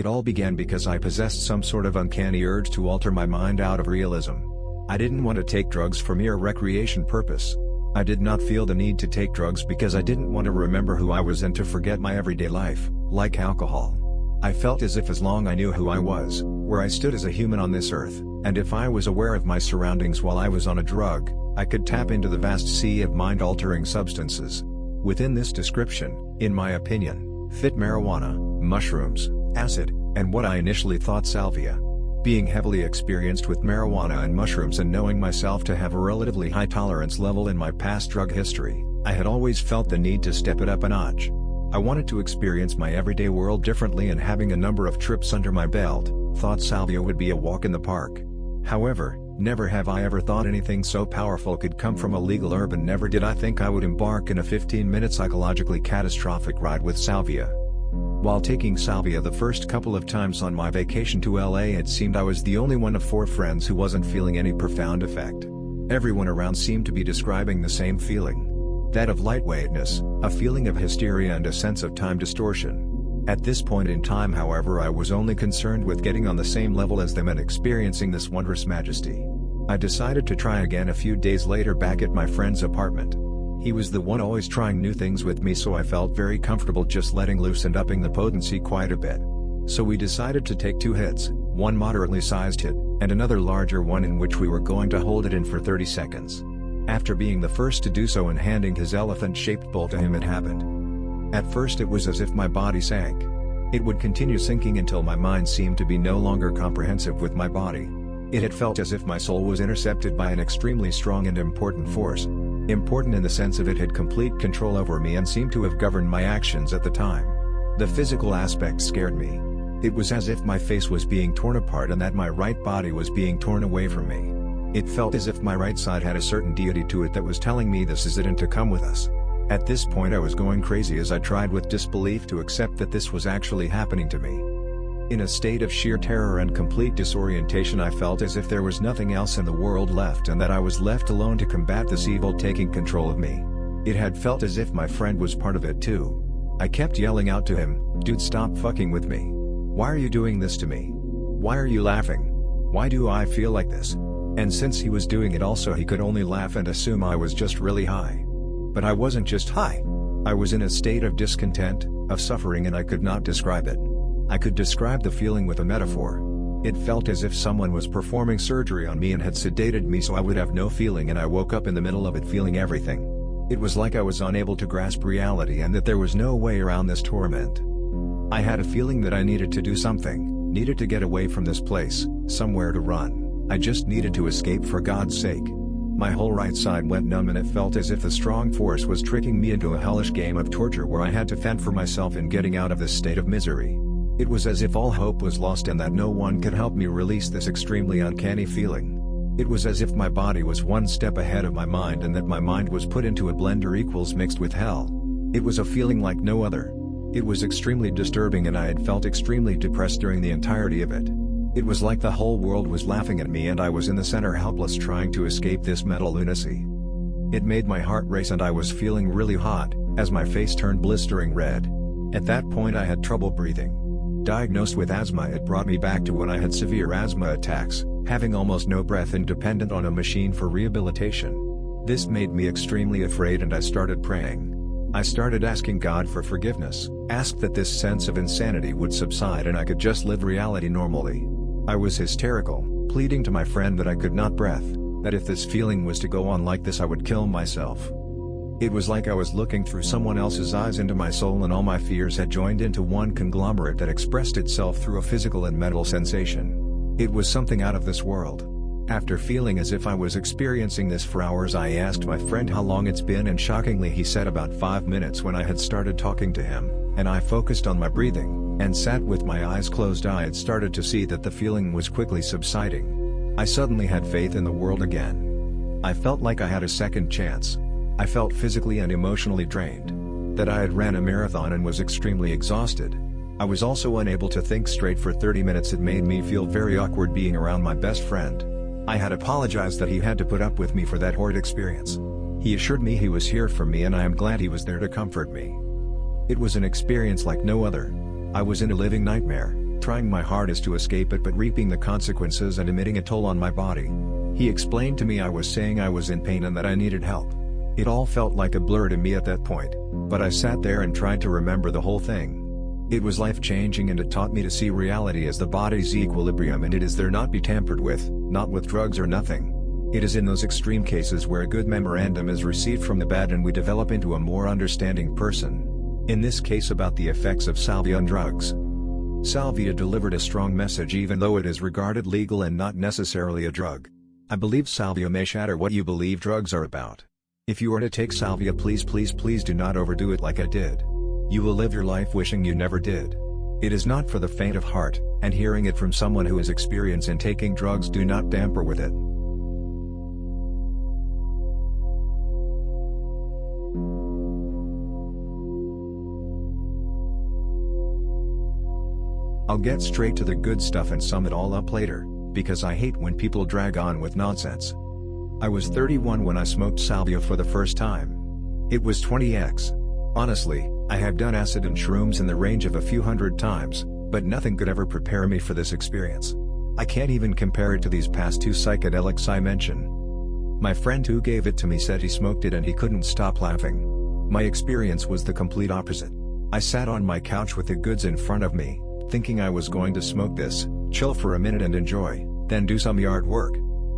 It all began because I possessed some sort of uncanny urge to alter my mind out of realism. I didn't want to take drugs for mere recreation purpose. I did not feel the need to take drugs because I didn't want to remember who I was and to forget my everyday life, like alcohol. I felt as if as long I knew who I was, where I stood as a human on this earth, and if I was aware of my surroundings while I was on a drug, I could tap into the vast sea of mind-altering substances. Within this description, in my opinion, fit marijuana, mushrooms, acid, and what I initially thought salvia. Being heavily experienced with marijuana and mushrooms and knowing myself to have a relatively high tolerance level in my past drug history, I had always felt the need to step it up a notch. I wanted to experience my everyday world differently, and having a number of trips under my belt, thought salvia would be a walk in the park. However, never have I ever thought anything so powerful could come from a legal herb, and never did I think I would embark in a 15-minute psychologically catastrophic ride with salvia. While taking salvia the first couple of times on my vacation to LA, it seemed I was the only one of 4 friends who wasn't feeling any profound effect. Everyone around seemed to be describing the same feeling. That of lightweightness, a feeling of hysteria and a sense of time distortion. At this point in time, however, I was only concerned with getting on the same level as them and experiencing this wondrous majesty. I decided to try again a few days later back at my friend's apartment. He was the one always trying new things with me, so I felt very comfortable just letting loose and upping the potency quite a bit. So we decided to take 2 hits, one moderately sized hit, and another larger one in which we were going to hold it in for 30 seconds. After being the first to do so and handing his elephant-shaped bowl to him, it happened. At first it was as if my body sank. It would continue sinking until my mind seemed to be no longer comprehensive with my body. It had felt as if my soul was intercepted by an extremely strong and important force. Important in the sense of it had complete control over me and seemed to have governed my actions at the time. The physical aspect scared me. It was as if my face was being torn apart and that my right body was being torn away from me. It felt as if my right side had a certain deity to it that was telling me this is it and to come with us. At this point I was going crazy as I tried with disbelief to accept that this was actually happening to me. In a state of sheer terror and complete disorientation, I felt as if there was nothing else in the world left and that I was left alone to combat this evil taking control of me. It had felt as if my friend was part of it too. I kept yelling out to him, "Dude, stop fucking with me. Why are you doing this to me? Why are you laughing? Why do I feel like this?" And since he was doing it also, he could only laugh and assume I was just really high. But I wasn't just high. I was in a state of discontent, of suffering, and I could not describe it. I could describe the feeling with a metaphor. It felt as if someone was performing surgery on me and had sedated me so I would have no feeling, and I woke up in the middle of it feeling everything. It was like I was unable to grasp reality and that there was no way around this torment. I had a feeling that I needed to do something, needed to get away from this place, somewhere to run. I just needed to escape for God's sake. My whole right side went numb and it felt as if a strong force was tricking me into a hellish game of torture where I had to fend for myself in getting out of this state of misery. It was as if all hope was lost and that no one could help me release this extremely uncanny feeling. It was as if my body was one step ahead of my mind and that my mind was put into a blender equals mixed with hell. It was a feeling like no other. It was extremely disturbing and I had felt extremely depressed during the entirety of it. It was like the whole world was laughing at me and I was in the center helpless trying to escape this mental lunacy. It made my heart race and I was feeling really hot, as my face turned blistering red. At that point I had trouble breathing. Diagnosed with asthma, it brought me back to when I had severe asthma attacks, having almost no breath and dependent on a machine for rehabilitation. This made me extremely afraid and I started praying. I started asking God for forgiveness, asked that this sense of insanity would subside and I could just live reality normally. I was hysterical, pleading to my friend that I could not breathe, that if this feeling was to go on like this I would kill myself. It was like I was looking through someone else's eyes into my soul and all my fears had joined into one conglomerate that expressed itself through a physical and mental sensation. It was something out of this world. After feeling as if I was experiencing this for hours, I asked my friend how long it's been and shockingly he said about 5 minutes when I had started talking to him, and I focused on my breathing, and sat with my eyes closed. I had started to see that the feeling was quickly subsiding. I suddenly had faith in the world again. I felt like I had a second chance. I felt physically and emotionally drained. That I had ran a marathon and was extremely exhausted. I was also unable to think straight for 30 minutes. It made me feel very awkward being around my best friend. I had apologized that he had to put up with me for that horrid experience. He assured me he was here for me and I am glad he was there to comfort me. It was an experience like no other. I was in a living nightmare. trying my hardest to escape it but reaping the consequences and emitting a toll on my body. He explained to me I was saying I was in pain and that I needed help. It all felt like a blur to me at that point, but I sat there and tried to remember the whole thing. It was life-changing and it taught me to see reality as the body's equilibrium, and it is there, not be tampered with, not with drugs or nothing. It is in those extreme cases where a good memorandum is received from the bad and we develop into a more understanding person. In this case about the effects of salvia on drugs. Salvia delivered a strong message even though it is regarded legal and not necessarily a drug. I believe salvia may shatter what you believe drugs are about. If you are to take salvia, please do not overdo it like I did. You will live your life wishing you never did. It is not for the faint of heart, and hearing it from someone who has experience in taking drugs, do not tamper with it. I'll get straight to the good stuff and sum it all up later, because I hate when people drag on with nonsense. I was 31 when I smoked salvia for the first time. It was 20x. Honestly, I have done acid and shrooms in the range of a few hundred times, but nothing could ever prepare me for this experience. I can't even compare it to these past two psychedelics I mention. My friend who gave it to me said he smoked it and he couldn't stop laughing. My experience was the complete opposite. I sat on my couch with the goods in front of me, thinking I was going to smoke this, chill for a minute and enjoy, then do some yard work.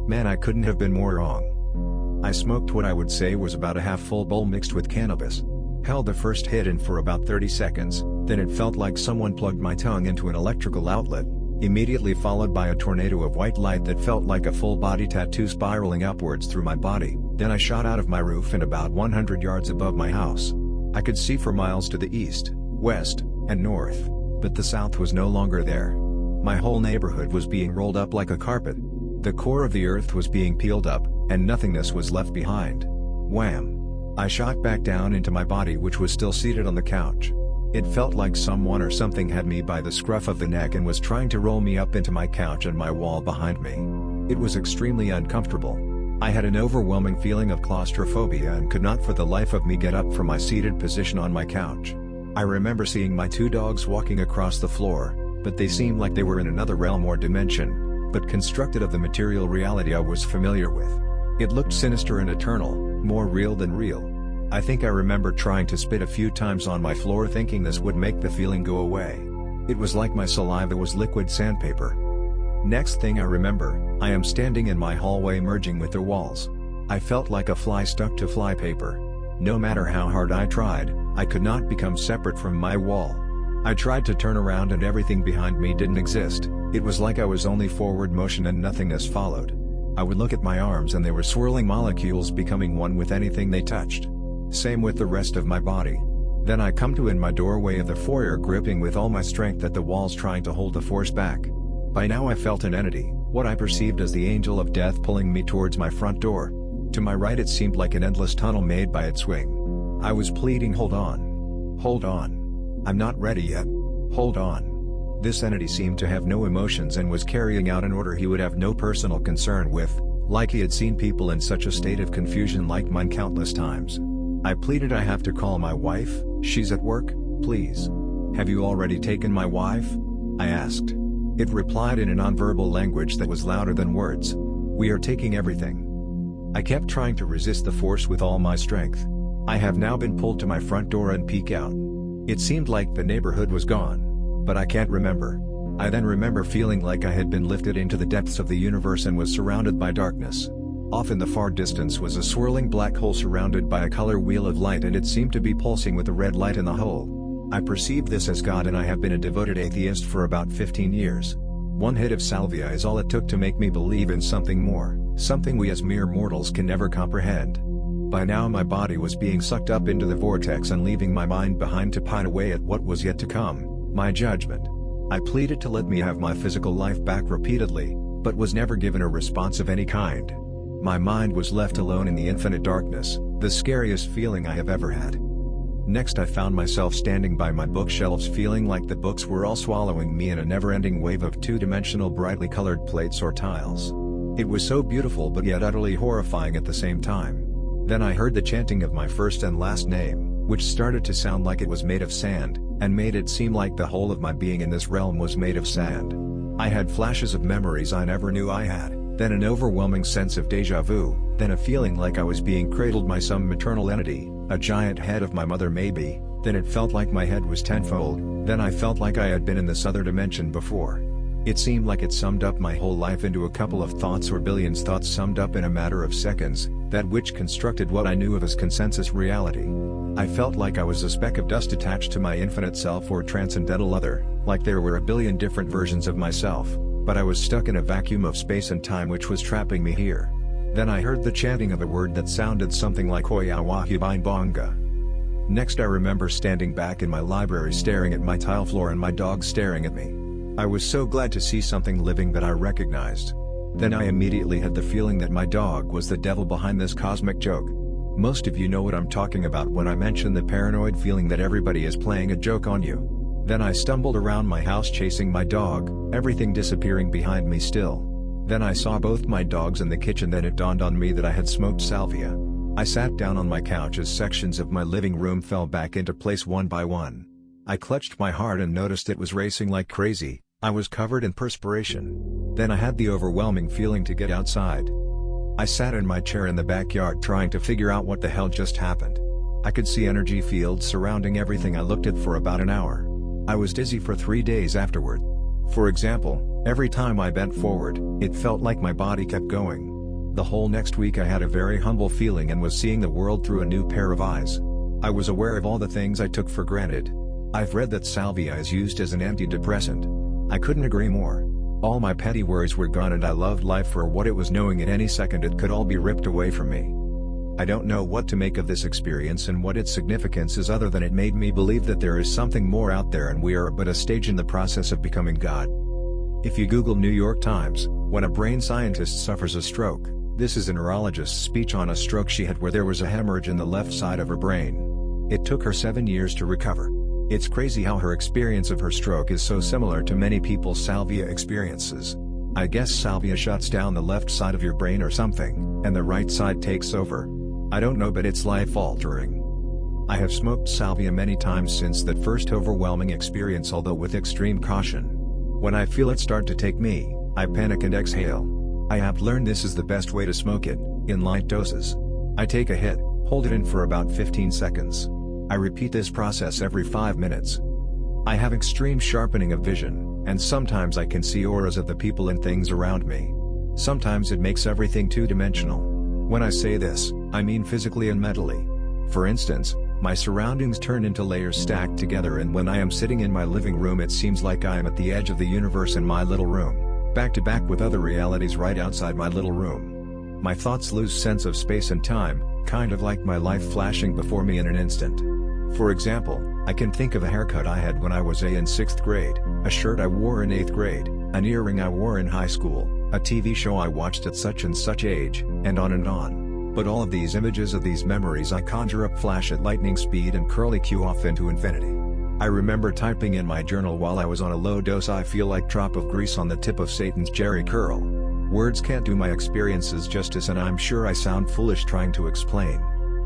Man, I couldn't have been more wrong. I smoked what I would say was about a half-full bowl mixed with cannabis. Held the first hit in for about 30 seconds, then it felt like someone plugged my tongue into an electrical outlet, immediately followed by a tornado of white light that felt like a full-body tattoo spiraling upwards through my body. Then I shot out of my roof and about 100 yards above my house. I could see for miles to the east, west, and north, but the south was no longer there. My whole neighborhood was being rolled up like a carpet. The core of the earth was being peeled up, and nothingness was left behind. Wham! I shot back down into my body, which was still seated on the couch. It felt like someone or something had me by the scruff of the neck and was trying to roll me up into my couch and my wall behind me. It was extremely uncomfortable. I had an overwhelming feeling of claustrophobia and could not for the life of me get up from my seated position on my couch. I remember seeing my two dogs walking across the floor, but they seemed like they were in another realm or dimension, but constructed of the material reality I was familiar with. It looked sinister and eternal, more real than real. I think I remember trying to spit a few times on my floor thinking this would make the feeling go away. It was like my saliva was liquid sandpaper. Next thing I remember, I am standing in my hallway merging with the walls. I felt like a fly stuck to flypaper. No matter how hard I tried, I could not become separate from my wall. I tried to turn around and everything behind me didn't exist. It was like I was only forward motion and nothingness followed. I would look at my arms and they were swirling molecules becoming one with anything they touched. Same with the rest of my body. Then I come to in my doorway of the foyer gripping with all my strength at the walls trying to hold the force back. By now I felt an entity, what I perceived as the angel of death, pulling me towards my front door. To my right it seemed like an endless tunnel made by its wing. I was pleading, hold on. Hold on. I'm not ready yet. Hold on. This entity seemed to have no emotions and was carrying out an order he would have no personal concern with, like he had seen people in such a state of confusion like mine countless times. I pleaded, I have to call my wife, she's at work, please. Have you already taken my wife? I asked. It replied in a nonverbal language that was louder than words. We are taking everything. I kept trying to resist the force with all my strength. I have now been pulled to my front door and peek out. It seemed like the neighborhood was gone. But I can't remember. I then remember feeling like I had been lifted into the depths of the universe and was surrounded by darkness. Off in the far distance was a swirling black hole surrounded by a color wheel of light, and it seemed to be pulsing with a red light in the hole. I perceived this as God, and I have been a devoted atheist for about 15 years. One hit of salvia is all it took to make me believe in something more, something we as mere mortals can never comprehend. By now my body was being sucked up into the vortex and leaving my mind behind to pine away at what was yet to come. My judgment. I pleaded to let me have my physical life back repeatedly, but was never given a response of any kind. My mind was left alone in the infinite darkness, the scariest feeling I have ever had. Next I found myself standing by my bookshelves feeling like the books were all swallowing me in a never-ending wave of two-dimensional brightly colored plates or tiles. It was so beautiful but yet utterly horrifying at the same time. Then I heard the chanting of my first and last name, which started to sound like it was made of sand, and made it seem like the whole of my being in this realm was made of sand. I had flashes of memories I never knew I had, then an overwhelming sense of déjà vu, then a feeling like I was being cradled by some maternal entity, a giant head of my mother maybe, then it felt like my head was tenfold, then I felt like I had been in this other dimension before. It seemed like it summed up my whole life into a couple of thoughts or billions thoughts summed up in a matter of seconds, that which constructed what I knew of as consensus reality. I felt like I was a speck of dust attached to my infinite self or transcendental other, like there were a billion different versions of myself, but I was stuck in a vacuum of space and time which was trapping me here. Then I heard the chanting of a word that sounded something like Hoyawahibinbonga. Next I remember standing back in my library staring at my tile floor and my dog staring at me. I was so glad to see something living that I recognized. Then I immediately had the feeling that my dog was the devil behind this cosmic joke. Most of you know what I'm talking about when I mention the paranoid feeling that everybody is playing a joke on you. Then I stumbled around my house chasing my dog, everything disappearing behind me still. Then I saw both my dogs in the kitchen. Then it dawned on me that I had smoked salvia. I sat down on my couch as sections of my living room fell back into place one by one. I clutched my heart and noticed it was racing like crazy. I was covered in perspiration. Then I had the overwhelming feeling to get outside. I sat in my chair in the backyard trying to figure out what the hell just happened. I could see energy fields surrounding everything I looked at for about an hour. I was dizzy for 3 days afterward. For example, every time I bent forward, it felt like my body kept going. The whole next week I had a very humble feeling and was seeing the world through a new pair of eyes. I was aware of all the things I took for granted. I've read that salvia is used as an antidepressant. I couldn't agree more. All my petty worries were gone and I loved life for what it was, knowing at any second it could all be ripped away from me. I don't know what to make of this experience and what its significance is, other than it made me believe that there is something more out there and we are but a stage in the process of becoming God. If you Google New York Times, when a brain scientist suffers a stroke, this is a neurologist's speech on a stroke she had where there was a hemorrhage in the left side of her brain. It took her 7 years to recover. It's crazy how her experience of her stroke is so similar to many people's salvia experiences. I guess salvia shuts down the left side of your brain or something, and the right side takes over. I don't know, but it's life-altering. I have smoked salvia many times since that first overwhelming experience, although with extreme caution. When I feel it start to take me, I panic and exhale. I have learned this is the best way to smoke it, in light doses. I take a hit, hold it in for about 15 seconds. I repeat this process every 5 minutes. I have extreme sharpening of vision, and sometimes I can see auras of the people and things around me. Sometimes it makes everything two-dimensional. When I say this, I mean physically and mentally. For instance, my surroundings turn into layers stacked together, and when I am sitting in my living room it seems like I am at the edge of the universe in my little room, back to back with other realities right outside my little room. My thoughts lose sense of space and time, kind of like my life flashing before me in an instant. For example, I can think of a haircut I had when I was in 6th grade, a shirt I wore in 8th grade, an earring I wore in high school, a TV show I watched at such and such age, and on and on. But all of these images of these memories I conjure up flash at lightning speed and curly Q off into infinity. I remember typing in my journal while I was on a low dose I feel like drop of grease on the tip of Satan's jerry curl. Words can't do my experiences justice, and I'm sure I sound foolish trying to explain.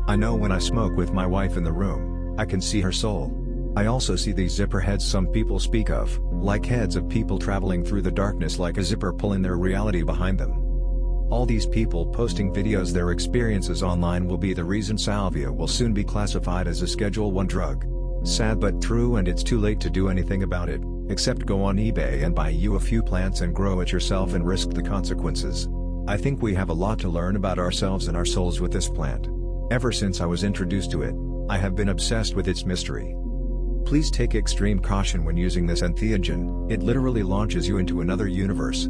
I know when I smoke with my wife in the room, I can see her soul. I also see these zipper heads some people speak of, like heads of people traveling through the darkness like a zipper pulling their reality behind them. All these people posting videos their experiences online will be the reason salvia will soon be classified as a Schedule 1 drug. Sad but true, and it's too late to do anything about it, except go on eBay and buy you a few plants and grow it yourself and risk the consequences. I think we have a lot to learn about ourselves and our souls with this plant. Ever since I was introduced to it, I have been obsessed with its mystery. Please take extreme caution when using this entheogen, it literally launches you into another universe.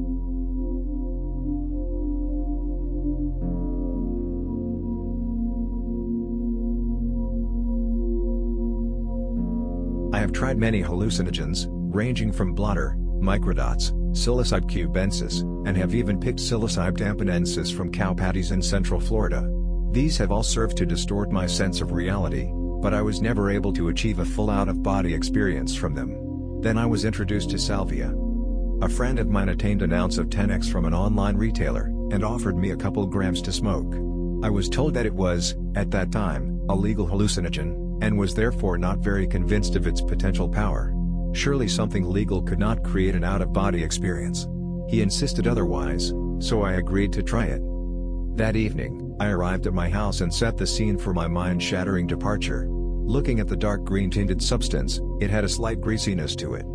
I have tried many hallucinogens, ranging from blotter, microdots, psilocybe cubensis, and have even picked psilocybe dampenensis from cow patties in Central Florida. These have all served to distort my sense of reality, but I was never able to achieve a full out-of-body experience from them. Then I was introduced to salvia. A friend of mine attained an ounce of 10x from an online retailer, and offered me a couple grams to smoke. I was told that it was, at that time, a legal hallucinogen, and was therefore not very convinced of its potential power. Surely something legal could not create an out-of-body experience. He insisted otherwise, so I agreed to try it. That evening, I arrived at my house and set the scene for my mind-shattering departure. Looking at the dark green-tinted substance, it had a slight greasiness to it.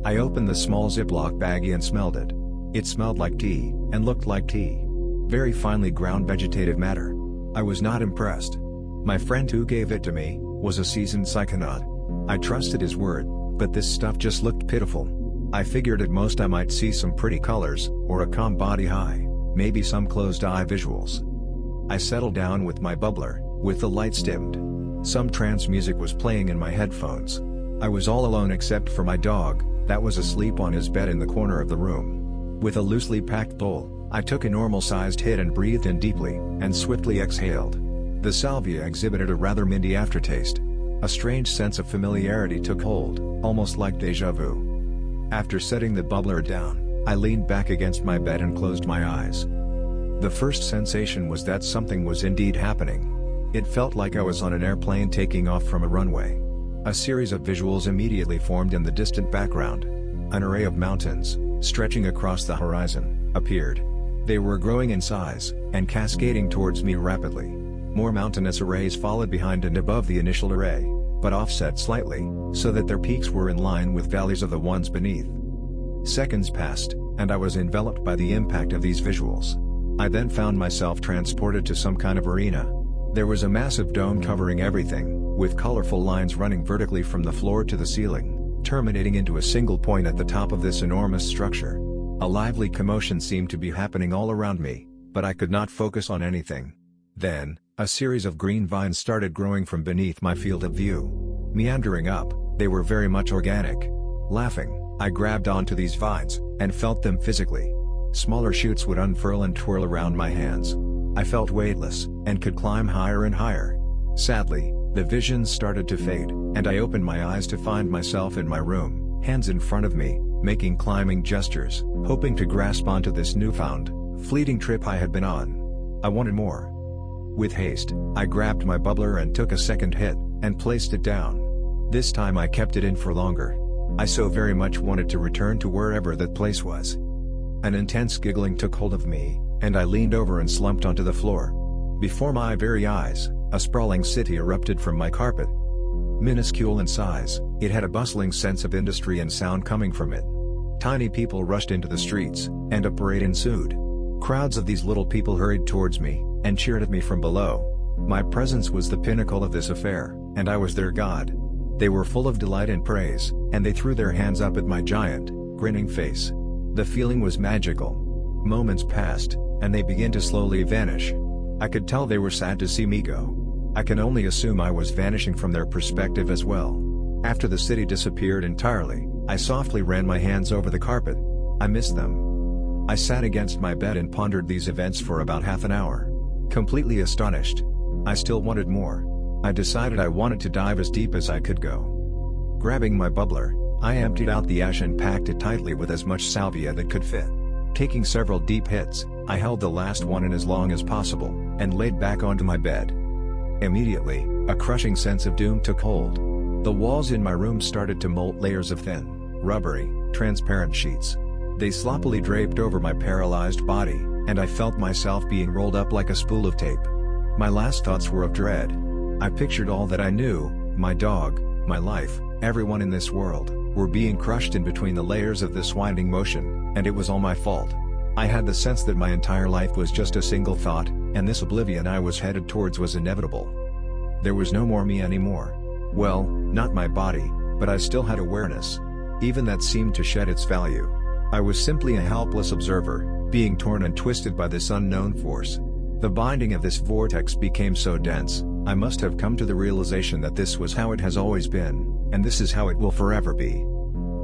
I opened the small Ziploc baggie and smelled it. It smelled like tea, and looked like tea. Very finely ground vegetative matter. I was not impressed. My friend who gave it to me was a seasoned psychonaut. I trusted his word, but this stuff just looked pitiful. I figured at most I might see some pretty colors, or a calm body high, maybe some closed-eye visuals. I settled down with my bubbler, with the lights dimmed. Some trance music was playing in my headphones. I was all alone except for my dog, that was asleep on his bed in the corner of the room. With a loosely packed bowl, I took a normal-sized hit and breathed in deeply, and swiftly exhaled. The salvia exhibited a rather minty aftertaste. A strange sense of familiarity took hold, almost like déjà vu. After setting the bubbler down, I leaned back against my bed and closed my eyes. The first sensation was that something was indeed happening. It felt like I was on an airplane taking off from a runway. A series of visuals immediately formed in the distant background. An array of mountains, stretching across the horizon, appeared. They were growing in size, and cascading towards me rapidly. More mountainous arrays followed behind and above the initial array, but offset slightly, so that their peaks were in line with valleys of the ones beneath. Seconds passed, and I was enveloped by the impact of these visuals. I then found myself transported to some kind of arena. There was a massive dome covering everything, with colorful lines running vertically from the floor to the ceiling, terminating into a single point at the top of this enormous structure. A lively commotion seemed to be happening all around me, but I could not focus on anything. Then, a series of green vines started growing from beneath my field of view. Meandering up, they were very much organic. Laughing, I grabbed onto these vines, and felt them physically. Smaller shoots would unfurl and twirl around my hands. I felt weightless, and could climb higher and higher. Sadly, the visions started to fade, and I opened my eyes to find myself in my room, hands in front of me, making climbing gestures, hoping to grasp onto this newfound, fleeting trip I had been on. I wanted more. With haste, I grabbed my bubbler and took a second hit, and placed it down. This time I kept it in for longer. I so very much wanted to return to wherever that place was. An intense giggling took hold of me, and I leaned over and slumped onto the floor. Before my very eyes, a sprawling city erupted from my carpet. Minuscule in size, it had a bustling sense of industry and sound coming from it. Tiny people rushed into the streets, and a parade ensued. Crowds of these little people hurried towards me, and cheered at me from below. My presence was the pinnacle of this affair, and I was their god. They were full of delight and praise, and they threw their hands up at my giant, grinning face. The feeling was magical. Moments passed, and they began to slowly vanish. I could tell they were sad to see me go. I can only assume I was vanishing from their perspective as well. After the city disappeared entirely, I softly ran my hands over the carpet. I missed them. I sat against my bed and pondered these events for about half an hour. Completely astonished. I still wanted more. I decided I wanted to dive as deep as I could go. Grabbing my bubbler, I emptied out the ash and packed it tightly with as much salvia that could fit. Taking several deep hits, I held the last one in as long as possible, and laid back onto my bed. Immediately, a crushing sense of doom took hold. The walls in my room started to molt layers of thin, rubbery, transparent sheets. They sloppily draped over my paralyzed body, and I felt myself being rolled up like a spool of tape. My last thoughts were of dread. I pictured all that I knew, my dog, my life, everyone in this world, were being crushed in between the layers of this winding motion, and it was all my fault. I had the sense that my entire life was just a single thought, and this oblivion I was headed towards was inevitable. There was no more me anymore. Well, not my body, but I still had awareness. Even that seemed to shed its value. I was simply a helpless observer, being torn and twisted by this unknown force. The binding of this vortex became so dense, I must have come to the realization that this was how it has always been, and this is how it will forever be.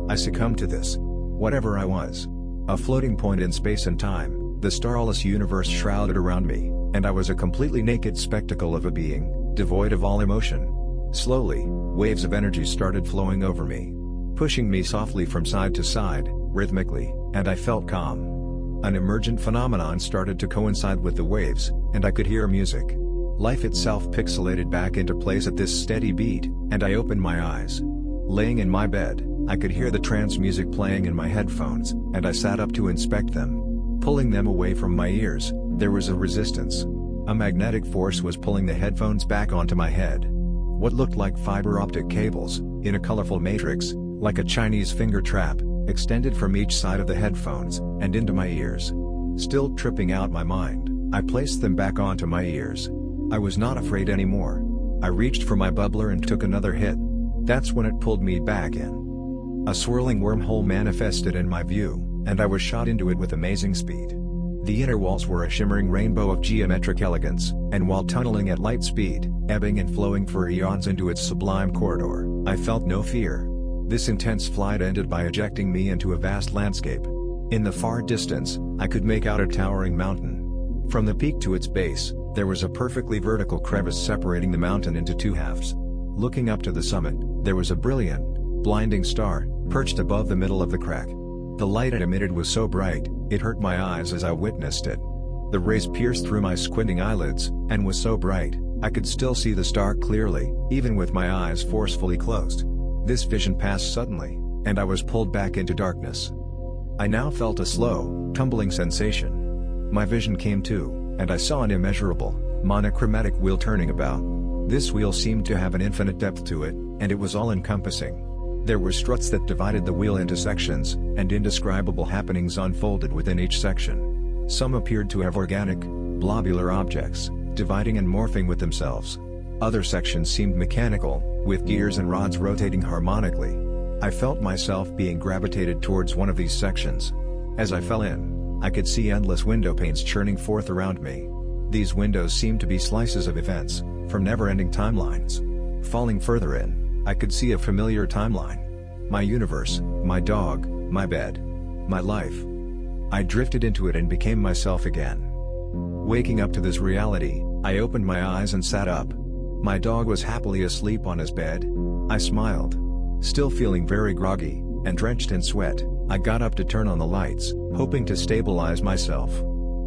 I succumbed to this. Whatever I was. A floating point in space and time, the starless universe shrouded around me, and I was a completely naked spectacle of a being, devoid of all emotion. Slowly, waves of energy started flowing over me, pushing me softly from side to side, rhythmically, and I felt calm. An emergent phenomenon started to coincide with the waves, and I could hear music. Life itself pixelated back into place at this steady beat, and I opened my eyes. Laying in my bed, I could hear the trance music playing in my headphones, and I sat up to inspect them. Pulling them away from my ears, there was a resistance. A magnetic force was pulling the headphones back onto my head. What looked like fiber optic cables, in a colorful matrix, like a Chinese finger trap, extended from each side of the headphones, and into my ears. Still tripping out my mind, I placed them back onto my ears. I was not afraid anymore. I reached for my bubbler and took another hit. That's when it pulled me back in. A swirling wormhole manifested in my view, and I was shot into it with amazing speed. The inner walls were a shimmering rainbow of geometric elegance, and while tunneling at light speed, ebbing and flowing for eons into its sublime corridor, I felt no fear. This intense flight ended by ejecting me into a vast landscape. In the far distance, I could make out a towering mountain. From the peak to its base, there was a perfectly vertical crevice separating the mountain into two halves. Looking up to the summit, there was a brilliant, blinding star, perched above the middle of the crack. The light it emitted was so bright, it hurt my eyes as I witnessed it. The rays pierced through my squinting eyelids, and was so bright, I could still see the star clearly, even with my eyes forcefully closed. This vision passed suddenly, and I was pulled back into darkness. I now felt a slow, tumbling sensation. My vision came to, and I saw an immeasurable, monochromatic wheel turning about. This wheel seemed to have an infinite depth to it, and it was all-encompassing. There were struts that divided the wheel into sections, and indescribable happenings unfolded within each section. Some appeared to have organic, globular objects, dividing and morphing with themselves. Other sections seemed mechanical, with gears and rods rotating harmonically. I felt myself being gravitated towards one of these sections. As I fell in, I could see endless window panes churning forth around me. These windows seemed to be slices of events, from never-ending timelines. Falling further in, I could see a familiar timeline. My universe, my dog, my bed, my life. I drifted into it and became myself again. Waking up to this reality, I opened my eyes and sat up. My dog was happily asleep on his bed. I smiled. Still feeling very groggy, and drenched in sweat, I got up to turn on the lights, hoping to stabilize myself.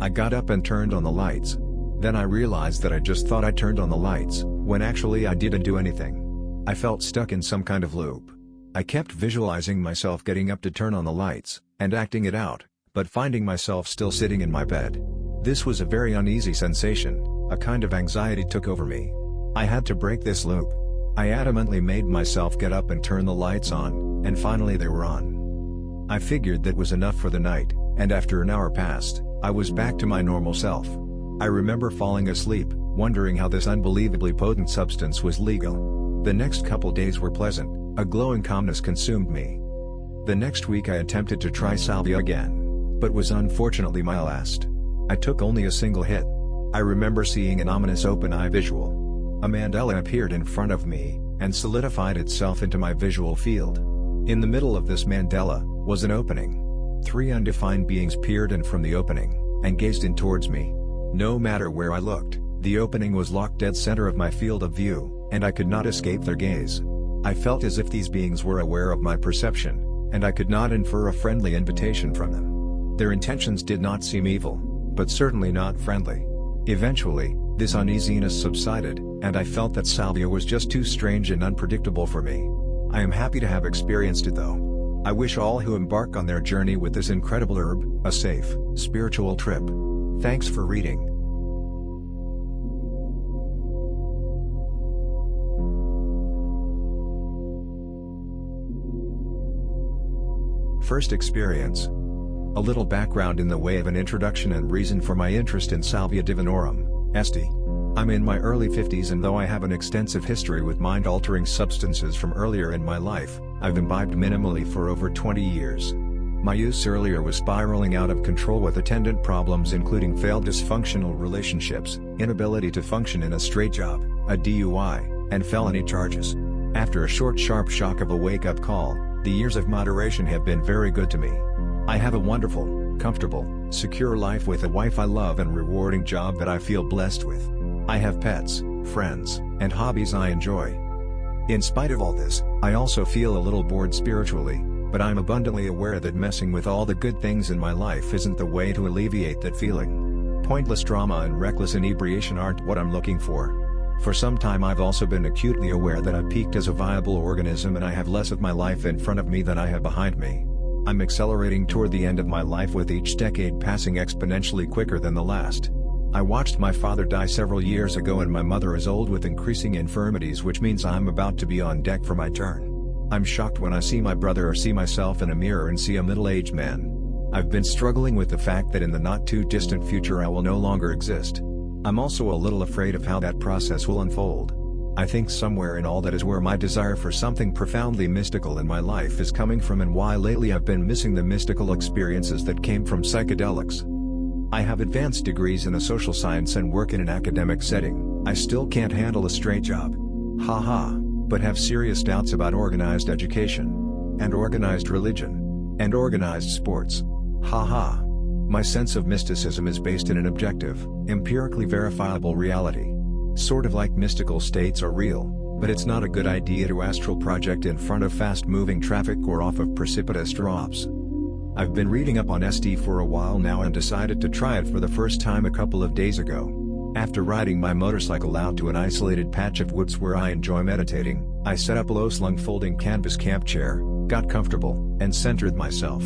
I got up and turned on the lights. Then I realized that I just thought I turned on the lights, when actually I didn't do anything. I felt stuck in some kind of loop. I kept visualizing myself getting up to turn on the lights, and acting it out, but finding myself still sitting in my bed. This was a very uneasy sensation, a kind of anxiety took over me. I had to break this loop. I adamantly made myself get up and turn the lights on, and finally they were on. I figured that was enough for the night, and after an hour passed, I was back to my normal self. I remember falling asleep, wondering how this unbelievably potent substance was legal. The next couple days were pleasant, a glowing calmness consumed me. The next week I attempted to try Salvia again, but was unfortunately my last. I took only a single hit. I remember seeing an ominous open-eye visual. A mandala appeared in front of me, and solidified itself into my visual field. In the middle of this mandala, was an opening. 3 undefined beings peered in from the opening, and gazed in towards me. No matter where I looked, the opening was locked dead center of my field of view, and I could not escape their gaze. I felt as if these beings were aware of my perception, and I could not infer a friendly invitation from them. Their intentions did not seem evil, but certainly not friendly. Eventually, this uneasiness subsided, and I felt that Salvia was just too strange and unpredictable for me. I am happy to have experienced it though. I wish all who embark on their journey with this incredible herb, a safe, spiritual trip. Thanks for reading. First experience. A little background in the way of an introduction and reason for my interest in Salvia divinorum, St. I'm in my early 50s, and though I have an extensive history with mind-altering substances from earlier in my life, I've imbibed minimally for over 20 years. My use earlier was spiraling out of control with attendant problems including failed dysfunctional relationships, inability to function in a straight job, a DUI, and felony charges. After a short sharp shock of a wake-up call, the years of moderation have been very good to me. I have a wonderful, comfortable, secure life with a wife I love and rewarding job that I feel blessed with. I have pets, friends, and hobbies I enjoy. In spite of all this, I also feel a little bored spiritually, but I'm abundantly aware that messing with all the good things in my life isn't the way to alleviate that feeling. Pointless drama and reckless inebriation aren't what I'm looking for. For some time I've also been acutely aware that I've peaked as a viable organism and I have less of my life in front of me than I have behind me. I'm accelerating toward the end of my life with each decade passing exponentially quicker than the last. I watched my father die several years ago and my mother is old with increasing infirmities, which means I'm about to be on deck for my turn. I'm shocked when I see my brother or see myself in a mirror and see a middle-aged man. I've been struggling with the fact that in the not-too-distant future I will no longer exist. I'm also a little afraid of how that process will unfold. I think somewhere in all that is where my desire for something profoundly mystical in my life is coming from and why lately I've been missing the mystical experiences that came from psychedelics. I have advanced degrees in a social science and work in an academic setting. I still can't handle a straight job. Haha, but have serious doubts about organized education, and organized religion, and organized sports. Haha. My sense of mysticism is based in an objective, empirically verifiable reality. Sort of like mystical states are real, but it's not a good idea to astral project in front of fast-moving traffic or off of precipitous drops. I've been reading up on SD for a while now and decided to try it for the first time a couple of days ago. After riding my motorcycle out to an isolated patch of woods where I enjoy meditating, I set up a low-slung folding canvas camp chair, got comfortable, and centered myself.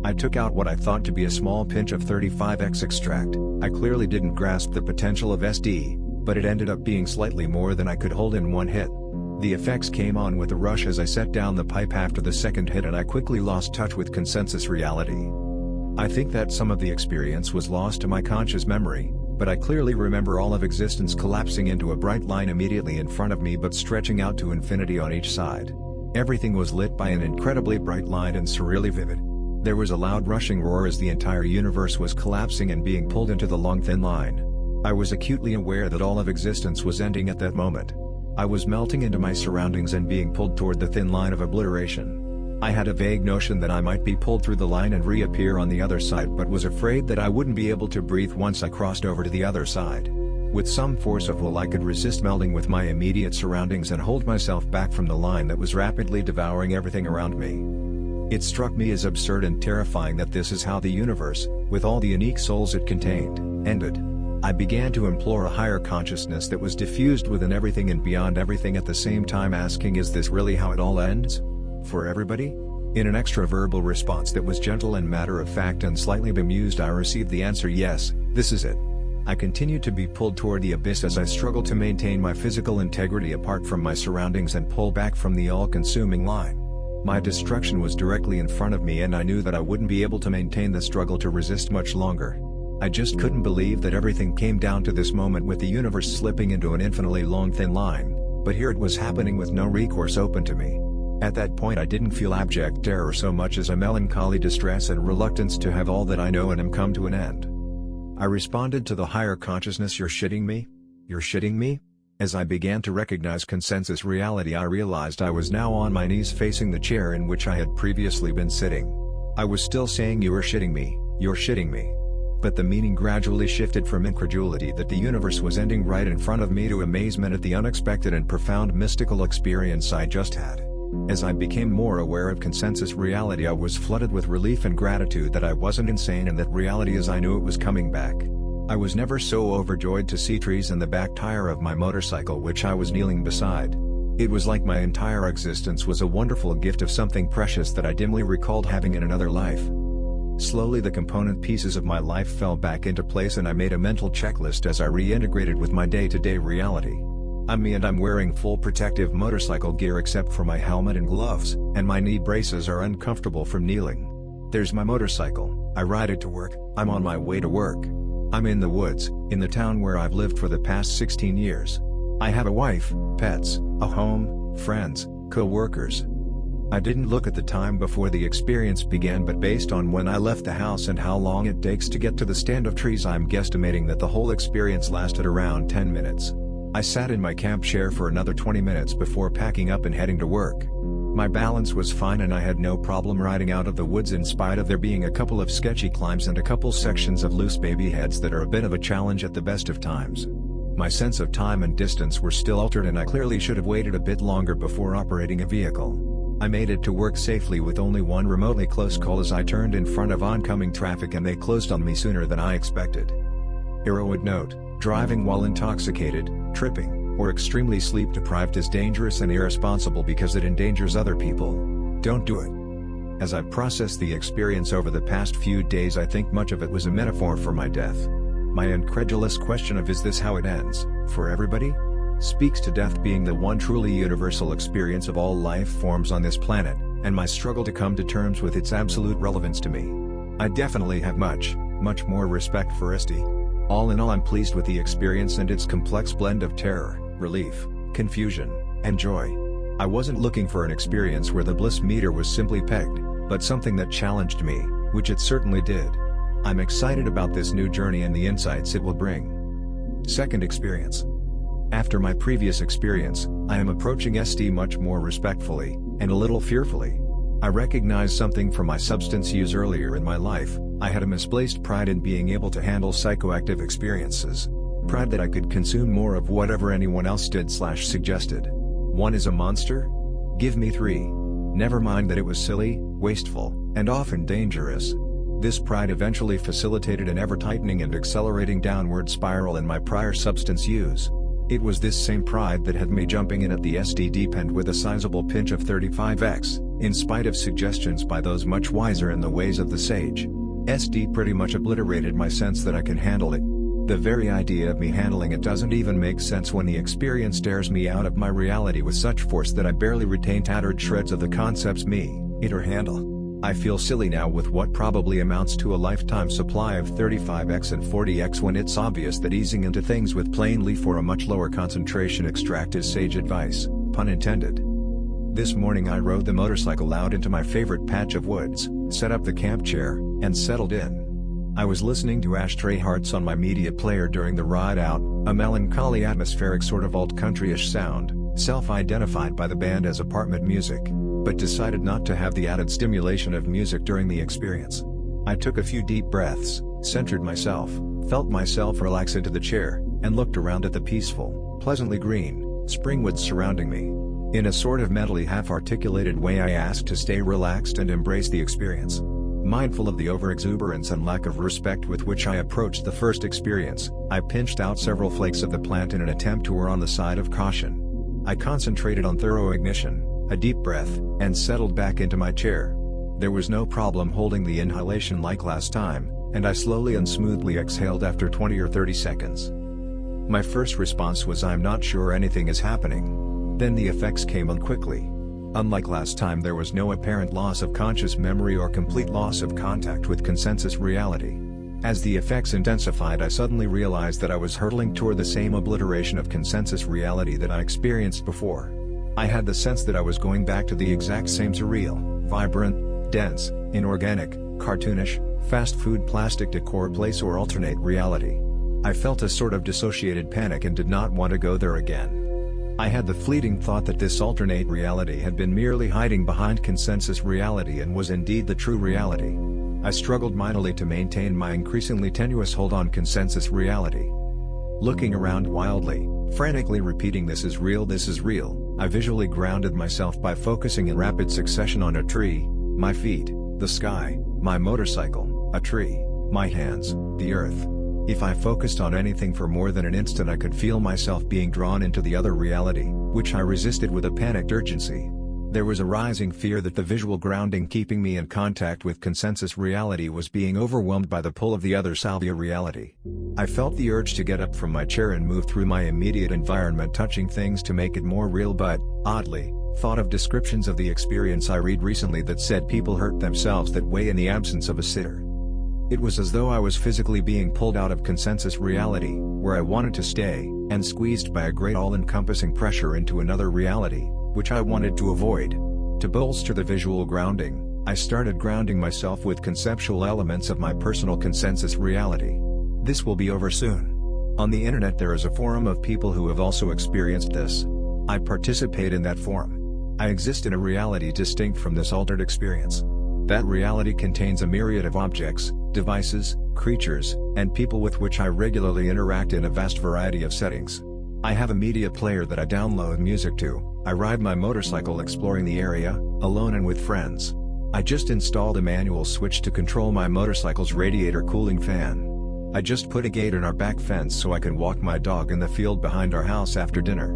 I took out what I thought to be a small pinch of 35X extract. I clearly didn't grasp the potential of SD, but it ended up being slightly more than I could hold in one hit. The effects came on with a rush as I set down the pipe after the second hit and I quickly lost touch with consensus reality. I think that some of the experience was lost to my conscious memory, but I clearly remember all of existence collapsing into a bright line immediately in front of me but stretching out to infinity on each side. Everything was lit by an incredibly bright light and surreally vivid. There was a loud rushing roar as the entire universe was collapsing and being pulled into the long thin line. I was acutely aware that all of existence was ending at that moment. I was melting into my surroundings and being pulled toward the thin line of obliteration. I had a vague notion that I might be pulled through the line and reappear on the other side, but was afraid that I wouldn't be able to breathe once I crossed over to the other side. With some force of will I could resist melding with my immediate surroundings and hold myself back from the line that was rapidly devouring everything around me. It struck me as absurd and terrifying that this is how the universe, with all the unique souls it contained, ended. I began to implore a higher consciousness that was diffused within everything and beyond everything at the same time, asking, is this really how it all ends? For everybody? In an extra-verbal response that was gentle and matter-of-fact and slightly bemused, I received the answer, yes, this is it. I continued to be pulled toward the abyss as I struggled to maintain my physical integrity apart from my surroundings and pull back from the all-consuming line. My destruction was directly in front of me and I knew that I wouldn't be able to maintain the struggle to resist much longer. I just couldn't believe that everything came down to this moment with the universe slipping into an infinitely long thin line, but here it was happening with no recourse open to me. At that point I didn't feel abject terror so much as a melancholy distress and reluctance to have all that I know and am come to an end. I responded to the higher consciousness, you're shitting me? You're shitting me? As I began to recognize consensus reality, I realized I was now on my knees facing the chair in which I had previously been sitting. I was still saying, you are shitting me, you're shitting me. But the meaning gradually shifted from incredulity that the universe was ending right in front of me to amazement at the unexpected and profound mystical experience I just had. As I became more aware of consensus reality, I was flooded with relief and gratitude that I wasn't insane and that reality as I knew it was coming back. I was never so overjoyed to see trees in the back tire of my motorcycle which I was kneeling beside. It was like my entire existence was a wonderful gift of something precious that I dimly recalled having in another life. Slowly the component pieces of my life fell back into place and I made a mental checklist as I reintegrated with my day-to-day reality. I'm me and I'm wearing full protective motorcycle gear except for my helmet and gloves, and my knee braces are uncomfortable from kneeling. There's my motorcycle, I ride it to work, I'm on my way to work. I'm in the woods, in the town where I've lived for the past 16 years. I have a wife, pets, a home, friends, co-workers. I didn't look at the time before the experience began, but based on when I left the house and how long it takes to get to the stand of trees, I'm guesstimating that the whole experience lasted around 10 minutes. I sat in my camp chair for another 20 minutes before packing up and heading to work. My balance was fine and I had no problem riding out of the woods in spite of there being a couple of sketchy climbs and a couple sections of loose baby heads that are a bit of a challenge at the best of times. My sense of time and distance were still altered and I clearly should have waited a bit longer before operating a vehicle. I made it to work safely with only one remotely close call as I turned in front of oncoming traffic and they closed on me sooner than I expected. Hero would note, driving while intoxicated, tripping, or extremely sleep deprived is dangerous and irresponsible because it endangers other people. Don't do it. As I've processed the experience over the past few days, I think much of it was a metaphor for my death. My incredulous question of "is this how it ends, for everybody?" speaks to death being the one truly universal experience of all life forms on this planet, and my struggle to come to terms with its absolute relevance to me. I definitely have much more respect for St. All in all, I'm pleased with the experience and its complex blend of terror, relief, confusion, and joy. I wasn't looking for an experience where the bliss meter was simply pegged, but something that challenged me, which it certainly did. I'm excited about this new journey and the insights it will bring. Second experience. After my previous experience, I am approaching St much more respectfully, and a little fearfully. I recognize something from my substance use earlier in my life. I had a misplaced pride in being able to handle psychoactive experiences. Pride that I could consume more of whatever anyone else did/suggested. One is a monster? Give me three. Never mind that it was silly, wasteful, and often dangerous. This pride eventually facilitated an ever-tightening and accelerating downward spiral in my prior substance use. It was this same pride that had me jumping in at the St deep end with a sizable pinch of 35x, in spite of suggestions by those much wiser in the ways of the sage. St pretty much obliterated my sense that I can handle it. The very idea of me handling it doesn't even make sense when the experience tears me out of my reality with such force that I barely retain tattered shreds of the concepts me, it, or handle. I feel silly now with what probably amounts to a lifetime supply of 35x and 40x when it's obvious that easing into things with plain leaf or a much lower concentration extract is sage advice, pun intended. This morning I rode the motorcycle out into my favorite patch of woods, set up the camp chair, and settled in. I was listening to Ashtray Hearts on my media player during the ride out, a melancholy atmospheric sort of alt-country-ish sound, self-identified by the band as apartment music, but decided not to have the added stimulation of music during the experience. I took a few deep breaths, centered myself, felt myself relax into the chair, and looked around at the peaceful, pleasantly green, springwoods surrounding me. In a sort of mentally half-articulated way I asked to stay relaxed and embrace the experience. Mindful of the overexuberance and lack of respect with which I approached the first experience, I pinched out several flakes of the plant in an attempt to err on the side of caution. I concentrated on thorough ignition, a deep breath, and settled back into my chair. There was no problem holding the inhalation like last time, and I slowly and smoothly exhaled after 20 or 30 seconds. My first response was "I'm not sure anything is happening." Then the effects came on quickly. Unlike last time, there was no apparent loss of conscious memory or complete loss of contact with consensus reality. As the effects intensified, I suddenly realized that I was hurtling toward the same obliteration of consensus reality that I experienced before. I had the sense that I was going back to the exact same surreal, vibrant, dense, inorganic, cartoonish, fast food plastic decor place or alternate reality. I felt a sort of dissociated panic and did not want to go there again. I had the fleeting thought that this alternate reality had been merely hiding behind consensus reality and was indeed the true reality. I struggled mightily to maintain my increasingly tenuous hold on consensus reality. Looking around wildly, frantically repeating "this is real," I visually grounded myself by focusing in rapid succession on a tree, my feet, the sky, my motorcycle, a tree, my hands, the earth. If I focused on anything for more than an instant, I could feel myself being drawn into the other reality, which I resisted with a panicked urgency. There was a rising fear that the visual grounding keeping me in contact with consensus reality was being overwhelmed by the pull of the other Salvia reality. I felt the urge to get up from my chair and move through my immediate environment, touching things to make it more real, but, oddly, thought of descriptions of the experience I read recently that said people hurt themselves that way in the absence of a sitter. It was as though I was physically being pulled out of consensus reality, where I wanted to stay, and squeezed by a great all-encompassing pressure into another reality, which I wanted to avoid. To bolster the visual grounding, I started grounding myself with conceptual elements of my personal consensus reality. This will be over soon. On the internet there is a forum of people who have also experienced this. I participate in that forum. I exist in a reality distinct from this altered experience. That reality contains a myriad of objects, devices, creatures, and people with which I regularly interact in a vast variety of settings. I have a media player that I download music to. I ride my motorcycle exploring the area, alone and with friends. I just installed a manual switch to control my motorcycle's radiator cooling fan. I just put a gate in our back fence so I can walk my dog in the field behind our house after dinner.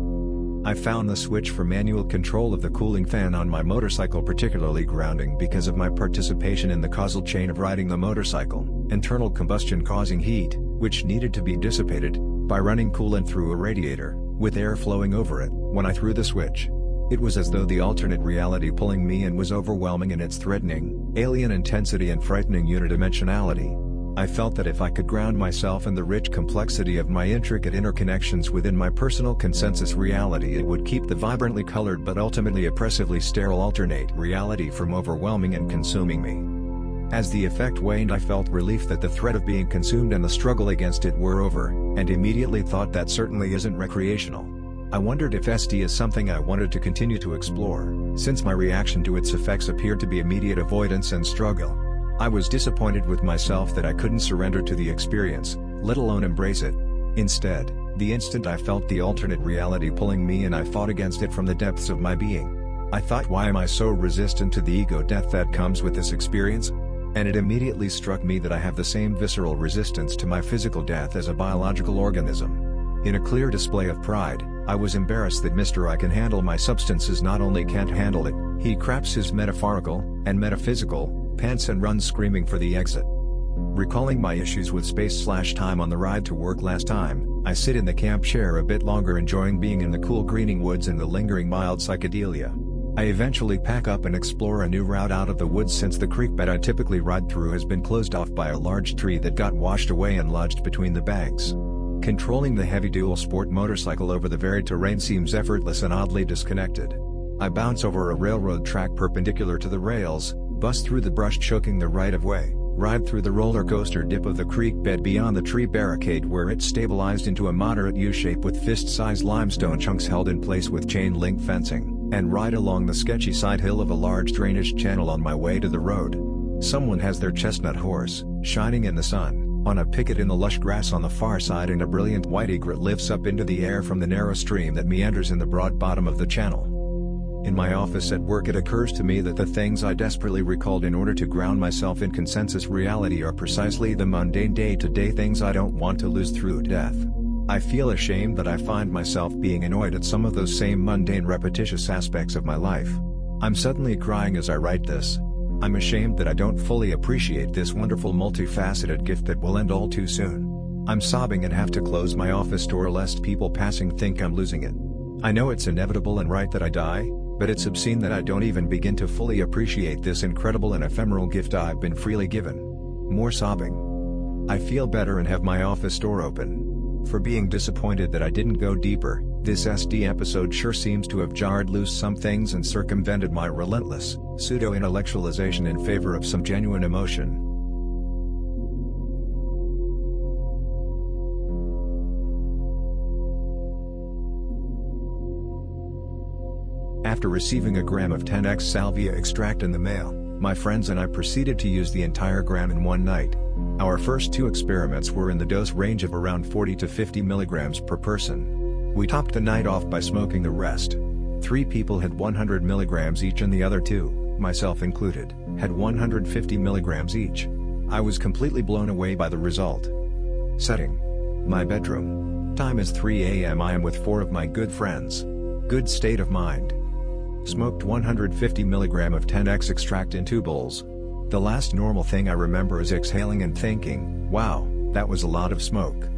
I found the switch for manual control of the cooling fan on my motorcycle particularly grounding because of my participation in the causal chain of riding the motorcycle, internal combustion causing heat, which needed to be dissipated, by running coolant through a radiator, with air flowing over it, when I threw the switch. It was as though the alternate reality pulling me in was overwhelming in its threatening, alien intensity and frightening unidimensionality. I felt that if I could ground myself in the rich complexity of my intricate interconnections within my personal consensus reality, it would keep the vibrantly colored but ultimately oppressively sterile alternate reality from overwhelming and consuming me. As the effect waned, I felt relief that the threat of being consumed and the struggle against it were over, and immediately thought that certainly isn't recreational. I wondered if SD is something I wanted to continue to explore, since my reaction to its effects appeared to be immediate avoidance and struggle. I was disappointed with myself that I couldn't surrender to the experience, let alone embrace it. Instead, the instant I felt the alternate reality pulling me in, I fought against it from the depths of my being. I thought, why am I so resistant to the ego death that comes with this experience? And it immediately struck me that I have the same visceral resistance to my physical death as a biological organism. In a clear display of pride, I was embarrassed that Mr. I can handle my substances not only can't handle it, he craps his metaphorical and metaphysical pants and runs screaming for the exit. Recalling my issues with space/time on the ride to work last time, I sit in the camp chair a bit longer, enjoying being in the cool greening woods and the lingering mild psychedelia. I eventually pack up and explore a new route out of the woods, since the creek bed I typically ride through has been closed off by a large tree that got washed away and lodged between the banks. Controlling the heavy dual sport motorcycle over the varied terrain seems effortless and oddly disconnected. I bounce over a railroad track perpendicular to the rails, bust through the brush choking the right-of-way, ride through the roller coaster dip of the creek bed beyond the tree barricade where it stabilized into a moderate U-shape with fist-sized limestone chunks held in place with chain-link fencing, and ride along the sketchy side hill of a large drainage channel on my way to the road. Someone has their chestnut horse, shining in the sun, on a picket in the lush grass on the far side, and a brilliant white egret lifts up into the air from the narrow stream that meanders in the broad bottom of the channel. In my office at work, it occurs to me that the things I desperately recalled in order to ground myself in consensus reality are precisely the mundane day-to-day things I don't want to lose through death. I feel ashamed that I find myself being annoyed at some of those same mundane repetitious aspects of my life. I'm suddenly crying as I write this. I'm ashamed that I don't fully appreciate this wonderful multifaceted gift that will end all too soon. I'm sobbing and have to close my office door lest people passing think I'm losing it. I know it's inevitable and right that I die, but it's obscene that I don't even begin to fully appreciate this incredible and ephemeral gift I've been freely given. More sobbing. I feel better and have my office door open. For being disappointed that I didn't go deeper, this SD episode sure seems to have jarred loose some things and circumvented my relentless, pseudo-intellectualization in favor of some genuine emotion. After receiving a gram of 10x Salvia extract in the mail, my friends and I proceeded to use the entire gram in one night. Our first two experiments were in the dose range of around 40 to 50 milligrams per person. We topped the night off by smoking the rest. 3 people had 100 milligrams each and the other 2, myself included, had 150 milligrams each. I was completely blown away by the result. Setting: my bedroom. Time is 3 a.m. I am with 4 of my good friends. Good state of mind. Smoked 150 mg of 10x extract in 2 bowls. The last normal thing I remember is exhaling and thinking, wow, that was a lot of smoke.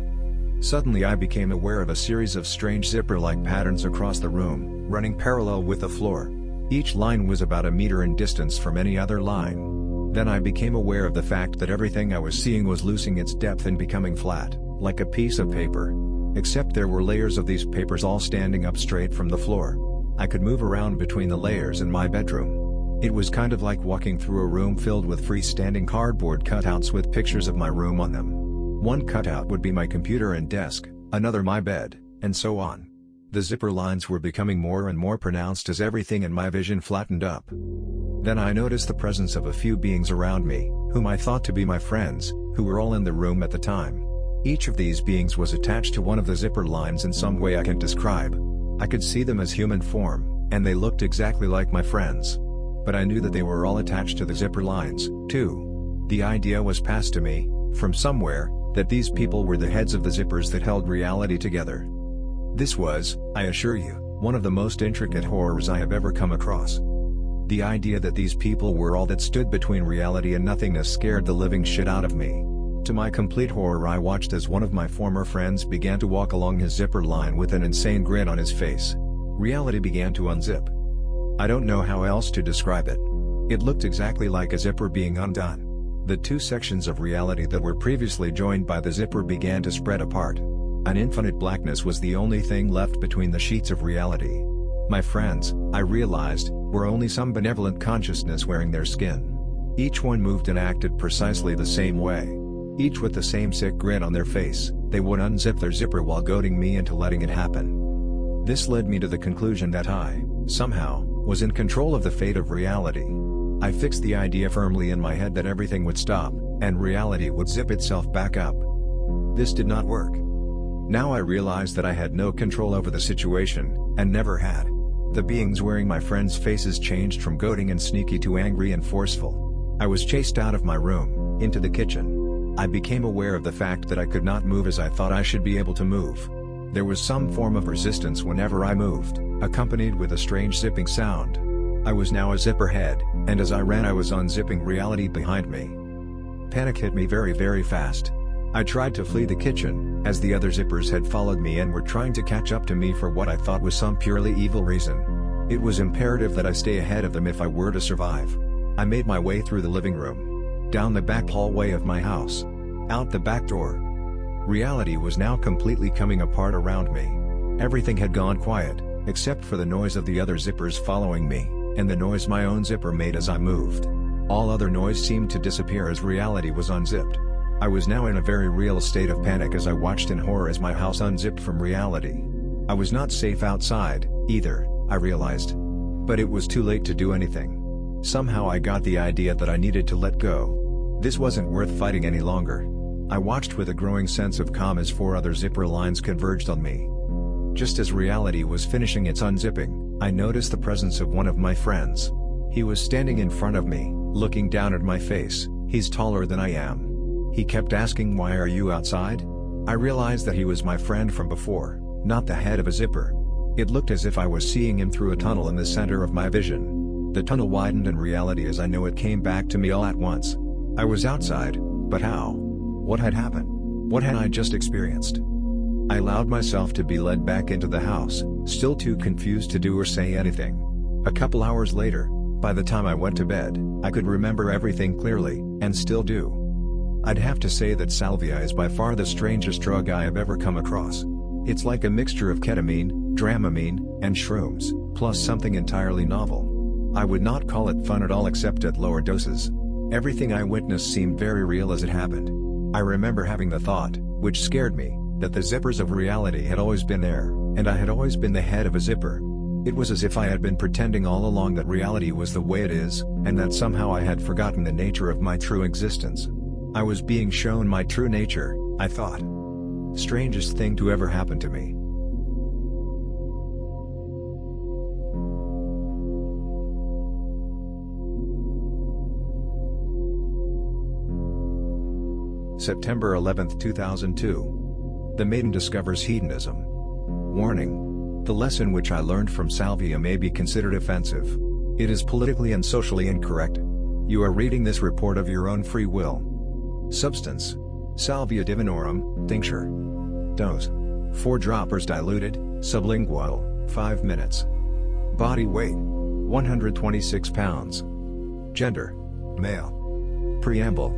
Suddenly I became aware of a series of strange zipper-like patterns across the room, running parallel with the floor. Each line was about a meter in distance from any other line. Then I became aware of the fact that everything I was seeing was losing its depth and becoming flat, like a piece of paper. Except there were layers of these papers all standing up straight from the floor. I could move around between the layers in my bedroom. It was kind of like walking through a room filled with freestanding cardboard cutouts with pictures of my room on them. One cutout would be my computer and desk, another my bed, and so on. The zipper lines were becoming more and more pronounced as everything in my vision flattened up. Then I noticed the presence of a few beings around me, whom I thought to be my friends, who were all in the room at the time. Each of these beings was attached to one of the zipper lines in some way I can't describe. I could see them as human form, and they looked exactly like my friends. But I knew that they were all attached to the zipper lines, too. The idea was passed to me, from somewhere, that these people were the heads of the zippers that held reality together. This was, I assure you, one of the most intricate horrors I have ever come across. The idea that these people were all that stood between reality and nothingness scared the living shit out of me. To my complete horror, I watched as one of my former friends began to walk along his zipper line with an insane grin on his face. Reality began to unzip. I don't know how else to describe it. It looked exactly like a zipper being undone. The two sections of reality that were previously joined by the zipper began to spread apart. An infinite blackness was the only thing left between the sheets of reality. My friends, I realized, were only some benevolent consciousness wearing their skin. Each one moved and acted precisely the same way. Each with the same sick grin on their face. They would unzip their zipper while goading me into letting it happen. This led me to the conclusion that I, somehow, was in control of the fate of reality. I fixed the idea firmly in my head that everything would stop, and reality would zip itself back up. This did not work. Now I realized that I had no control over the situation, and never had. The beings wearing my friends' faces changed from goading and sneaky to angry and forceful. I was chased out of my room, into the kitchen. I became aware of the fact that I could not move as I thought I should be able to move. There was some form of resistance whenever I moved, accompanied with a strange zipping sound. I was now a zipper head, and as I ran I was unzipping reality behind me. Panic hit me very fast. I tried to flee the kitchen, as the other zippers had followed me and were trying to catch up to me for what I thought was some purely evil reason. It was imperative that I stay ahead of them if I were to survive. I made my way through the living room, down the back hallway of my house, out the back door. Reality was now completely coming apart around me. Everything had gone quiet, except for the noise of the other zippers following me, and the noise my own zipper made as I moved. All other noise seemed to disappear as reality was unzipped. I was now in a very real state of panic as I watched in horror as my house unzipped from reality. I was not safe outside, either, I realized. But it was too late to do anything. Somehow I got the idea that I needed to let go. This wasn't worth fighting any longer. I watched with a growing sense of calm as 4 other zipper lines converged on me. Just as reality was finishing its unzipping, I noticed the presence of one of my friends. He was standing in front of me, looking down at my face. He's taller than I am. He kept asking, "Why are you outside?" I realized that he was my friend from before, not the head of a zipper. It looked as if I was seeing him through a tunnel in the center of my vision. The tunnel widened and reality as I know it came back to me all at once. I was outside, but how? What had happened? What had I just experienced? I allowed myself to be led back into the house, still too confused to do or say anything. A couple hours later, by the time I went to bed, I could remember everything clearly, and still do. I'd have to say that Salvia is by far the strangest drug I have ever come across. It's like a mixture of ketamine, dramamine, and shrooms, plus something entirely novel. I would not call it fun at all except at lower doses. Everything I witnessed seemed very real as it happened. I remember having the thought, which scared me, that the zippers of reality had always been there, and I had always been the head of a zipper. It was as if I had been pretending all along that reality was the way it is, and that somehow I had forgotten the nature of my true existence. I was being shown my true nature, I thought. Strangest thing to ever happen to me. September 11, 2002. The Maiden discovers hedonism. Warning. The lesson which I learned from Salvia may be considered offensive. It is politically and socially incorrect. You are reading this report of your own free will. Substance: Salvia divinorum, tincture. Dose: 4 droppers diluted, sublingual, 5 minutes. Body weight: 126 pounds. Gender: male. Preamble.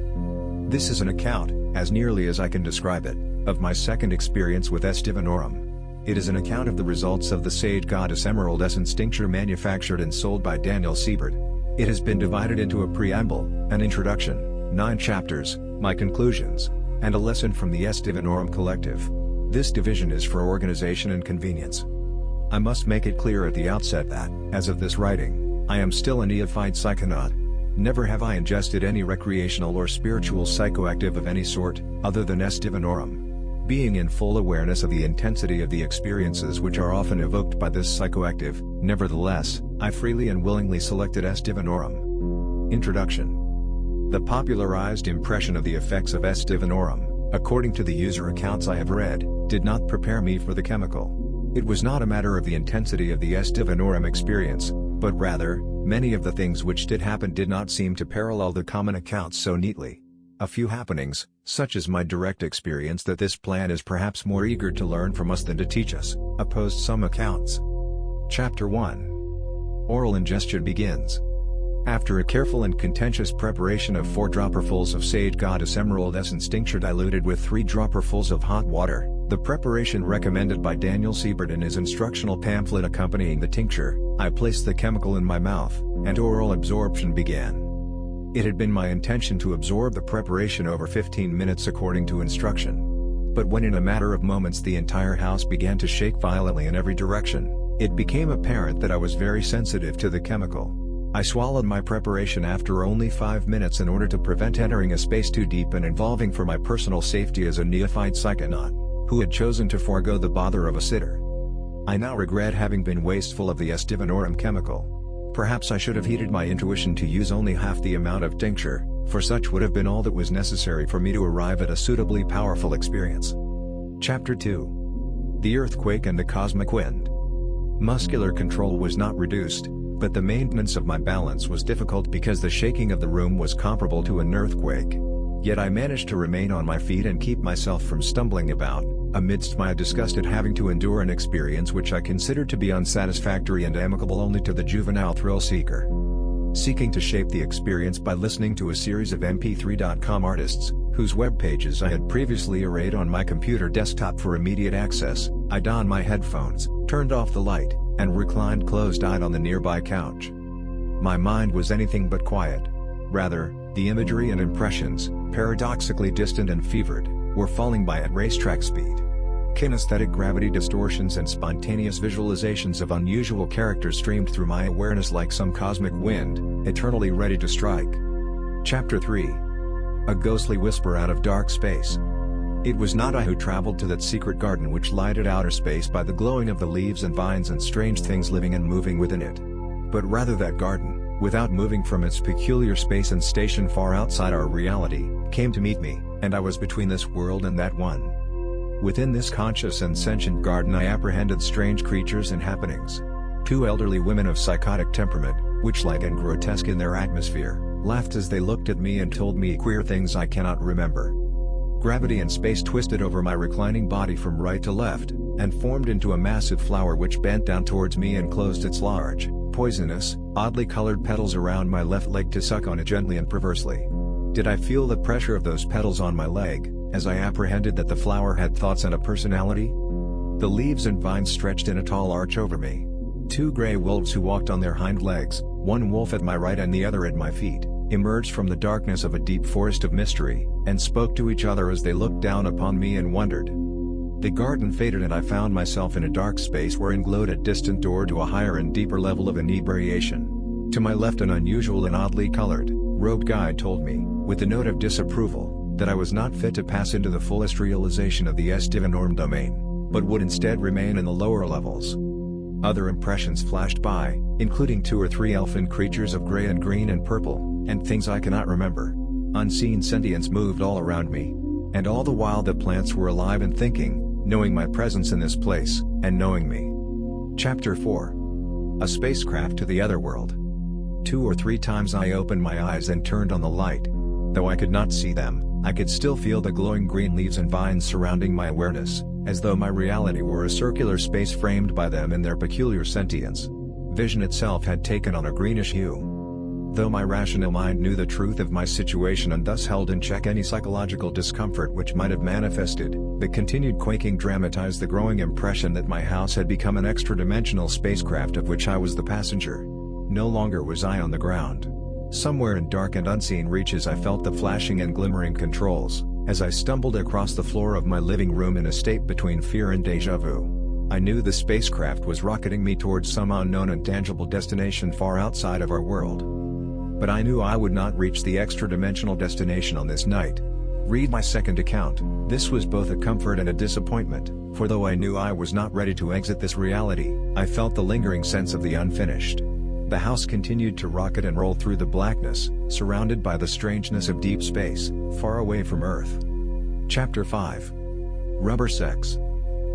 This is an account, as nearly as I can describe it, of my second experience with S. divinorum. It is an account of the results of the Sage Goddess Emerald Essence tincture manufactured and sold by Daniel Siebert. It has been divided into a preamble, an introduction, 9 chapters, my conclusions, and a lesson from the S. divinorum collective. This division is for organization and convenience. I must make it clear at the outset that, as of this writing, I am still a neophyte psychonaut. Never have I ingested any recreational or spiritual psychoactive of any sort, other than S. divinorum. Being in full awareness of the intensity of the experiences which are often evoked by this psychoactive, nevertheless, I freely and willingly selected S. divinorum. Introduction. The popularized impression of the effects of S. divinorum, according to the user accounts I have read, did not prepare me for the chemical. It was not a matter of the intensity of the divinorum experience, but rather, many of the things which did happen did not seem to parallel the common accounts so neatly. A few happenings, such as my direct experience that this plant is perhaps more eager to learn from us than to teach us, opposed some accounts. Chapter 1. Oral ingestion begins. After a careful and contentious preparation of 4 dropperfuls of sage goddess emerald essence tincture diluted with 3 dropperfuls of hot water, the preparation recommended by Daniel Siebert in his instructional pamphlet accompanying the tincture, I placed the chemical in my mouth, and oral absorption began. It had been my intention to absorb the preparation over 15 minutes according to instruction. But when in a matter of moments the entire house began to shake violently in every direction, it became apparent that I was very sensitive to the chemical. I swallowed my preparation after only 5 minutes in order to prevent entering a space too deep and involving for my personal safety as a neophyte psychonaut, who had chosen to forego the bother of a sitter. I now regret having been wasteful of the divinorum chemical. Perhaps I should have heeded my intuition to use only half the amount of tincture, for such would have been all that was necessary for me to arrive at a suitably powerful experience. Chapter 2. The Earthquake and the Cosmic Wind. Muscular control was not reduced, but the maintenance of my balance was difficult because the shaking of the room was comparable to an earthquake. Yet I managed to remain on my feet and keep myself from stumbling about, amidst my disgust at having to endure an experience which I considered to be unsatisfactory and amicable only to the juvenile thrill-seeker. Seeking to shape the experience by listening to a series of mp3.com artists, whose web pages I had previously arrayed on my computer desktop for immediate access, I donned my headphones, turned off the light, and reclined closed-eyed on the nearby couch. My mind was anything but quiet. Rather, the imagery and impressions, paradoxically distant and fevered, were falling by at racetrack speed. Kinesthetic gravity distortions and spontaneous visualizations of unusual characters streamed through my awareness like some cosmic wind, eternally ready to strike. Chapter 3. A ghostly whisper out of dark space. It was not I who traveled to that secret garden which lighted outer space by the glowing of the leaves and vines and strange things living and moving within it. But rather that garden, without moving from its peculiar space and station far outside our reality, came to meet me, and I was between this world and that one. Within this conscious and sentient garden I apprehended strange creatures and happenings. 2 elderly women of psychotic temperament, witch-like and grotesque in their atmosphere, laughed as they looked at me and told me queer things I cannot remember. Gravity and space twisted over my reclining body from right to left, and formed into a massive flower which bent down towards me and closed its large, poisonous, oddly colored petals around my left leg to suck on it gently and perversely. Did I feel the pressure of those petals on my leg, as I apprehended that the flower had thoughts and a personality? The leaves and vines stretched in a tall arch over me. 2 gray wolves who walked on their hind legs, one wolf at my right and the other at my feet, emerged from the darkness of a deep forest of mystery, and spoke to each other as they looked down upon me and wondered. The garden faded and I found myself in a dark space wherein glowed a distant door to a higher and deeper level of inebriation. To my left an unusual and oddly colored, robed guide told me, with a note of disapproval, that I was not fit to pass into the fullest realization of the divinorum domain, but would instead remain in the lower levels. Other impressions flashed by, including 2 or 3 elfin creatures of gray and green and purple, and things I cannot remember. Unseen sentience moved all around me. And all the while the plants were alive and thinking, knowing my presence in this place, and knowing me. Chapter 4. A spacecraft to the other world. 2 or 3 times I opened my eyes and turned on the light. Though I could not see them, I could still feel the glowing green leaves and vines surrounding my awareness, as though my reality were a circular space framed by them in their peculiar sentience. Vision itself had taken on a greenish hue. Though my rational mind knew the truth of my situation and thus held in check any psychological discomfort which might have manifested, the continued quaking dramatized the growing impression that my house had become an extra-dimensional spacecraft of which I was the passenger. No longer was I on the ground. Somewhere in dark and unseen reaches I felt the flashing and glimmering controls, as I stumbled across the floor of my living room in a state between fear and déjà vu. I knew the spacecraft was rocketing me towards some unknown and tangible destination far outside of our world. But I knew I would not reach the extra-dimensional destination on this night. Read my second account. This was both a comfort and a disappointment, for though I knew I was not ready to exit this reality, I felt the lingering sense of the unfinished. The house continued to rocket and roll through the blackness, surrounded by the strangeness of deep space, far away from Earth. Chapter 5. Rubber Sex.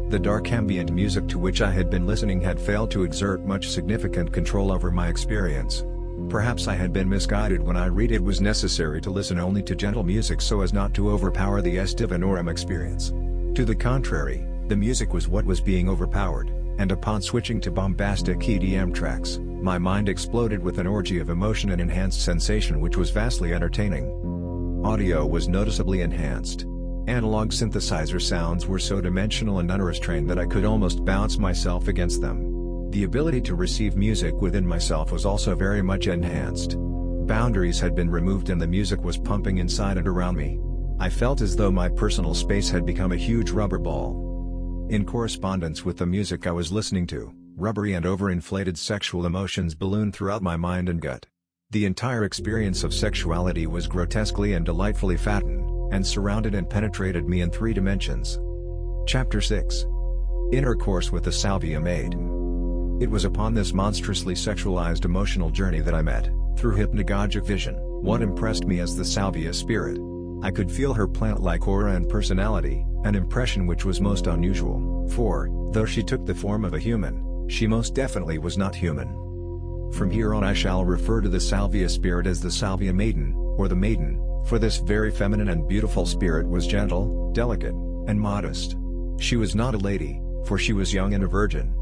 The dark ambient music to which I had been listening had failed to exert much significant control over my experience. Perhaps I had been misguided when I read it was necessary to listen only to gentle music so as not to overpower the divinorum experience. To the contrary, the music was what was being overpowered, and upon switching to bombastic EDM tracks, my mind exploded with an orgy of emotion and enhanced sensation which was vastly entertaining. Audio was noticeably enhanced. Analog synthesizer sounds were so dimensional and unrestrained that I could almost bounce myself against them. The ability to receive music within myself was also very much enhanced. Boundaries had been removed and the music was pumping inside and around me. I felt as though my personal space had become a huge rubber ball. In correspondence with the music I was listening to, rubbery and overinflated sexual emotions ballooned throughout my mind and gut. The entire experience of sexuality was grotesquely and delightfully fattened, and surrounded and penetrated me in 3 dimensions. Chapter 6. Intercourse with the Salvia Maiden. It was upon this monstrously sexualized emotional journey that I met, through hypnagogic vision, what impressed me as the Salvia spirit. I could feel her plant-like aura and personality, an impression which was most unusual, for, though she took the form of a human, she most definitely was not human. From here on I shall refer to the Salvia spirit as the Salvia Maiden, or the Maiden, for this very feminine and beautiful spirit was gentle, delicate, and modest. She was not a lady, for she was young and a virgin.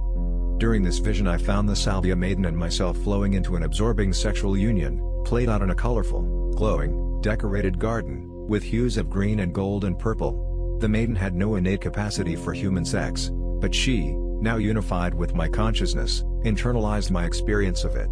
During this vision I found the Salvia Maiden and myself flowing into an absorbing sexual union, played out in a colorful, glowing, decorated garden, with hues of green and gold and purple. The Maiden had no innate capacity for human sex, but she, now unified with my consciousness, internalized my experience of it.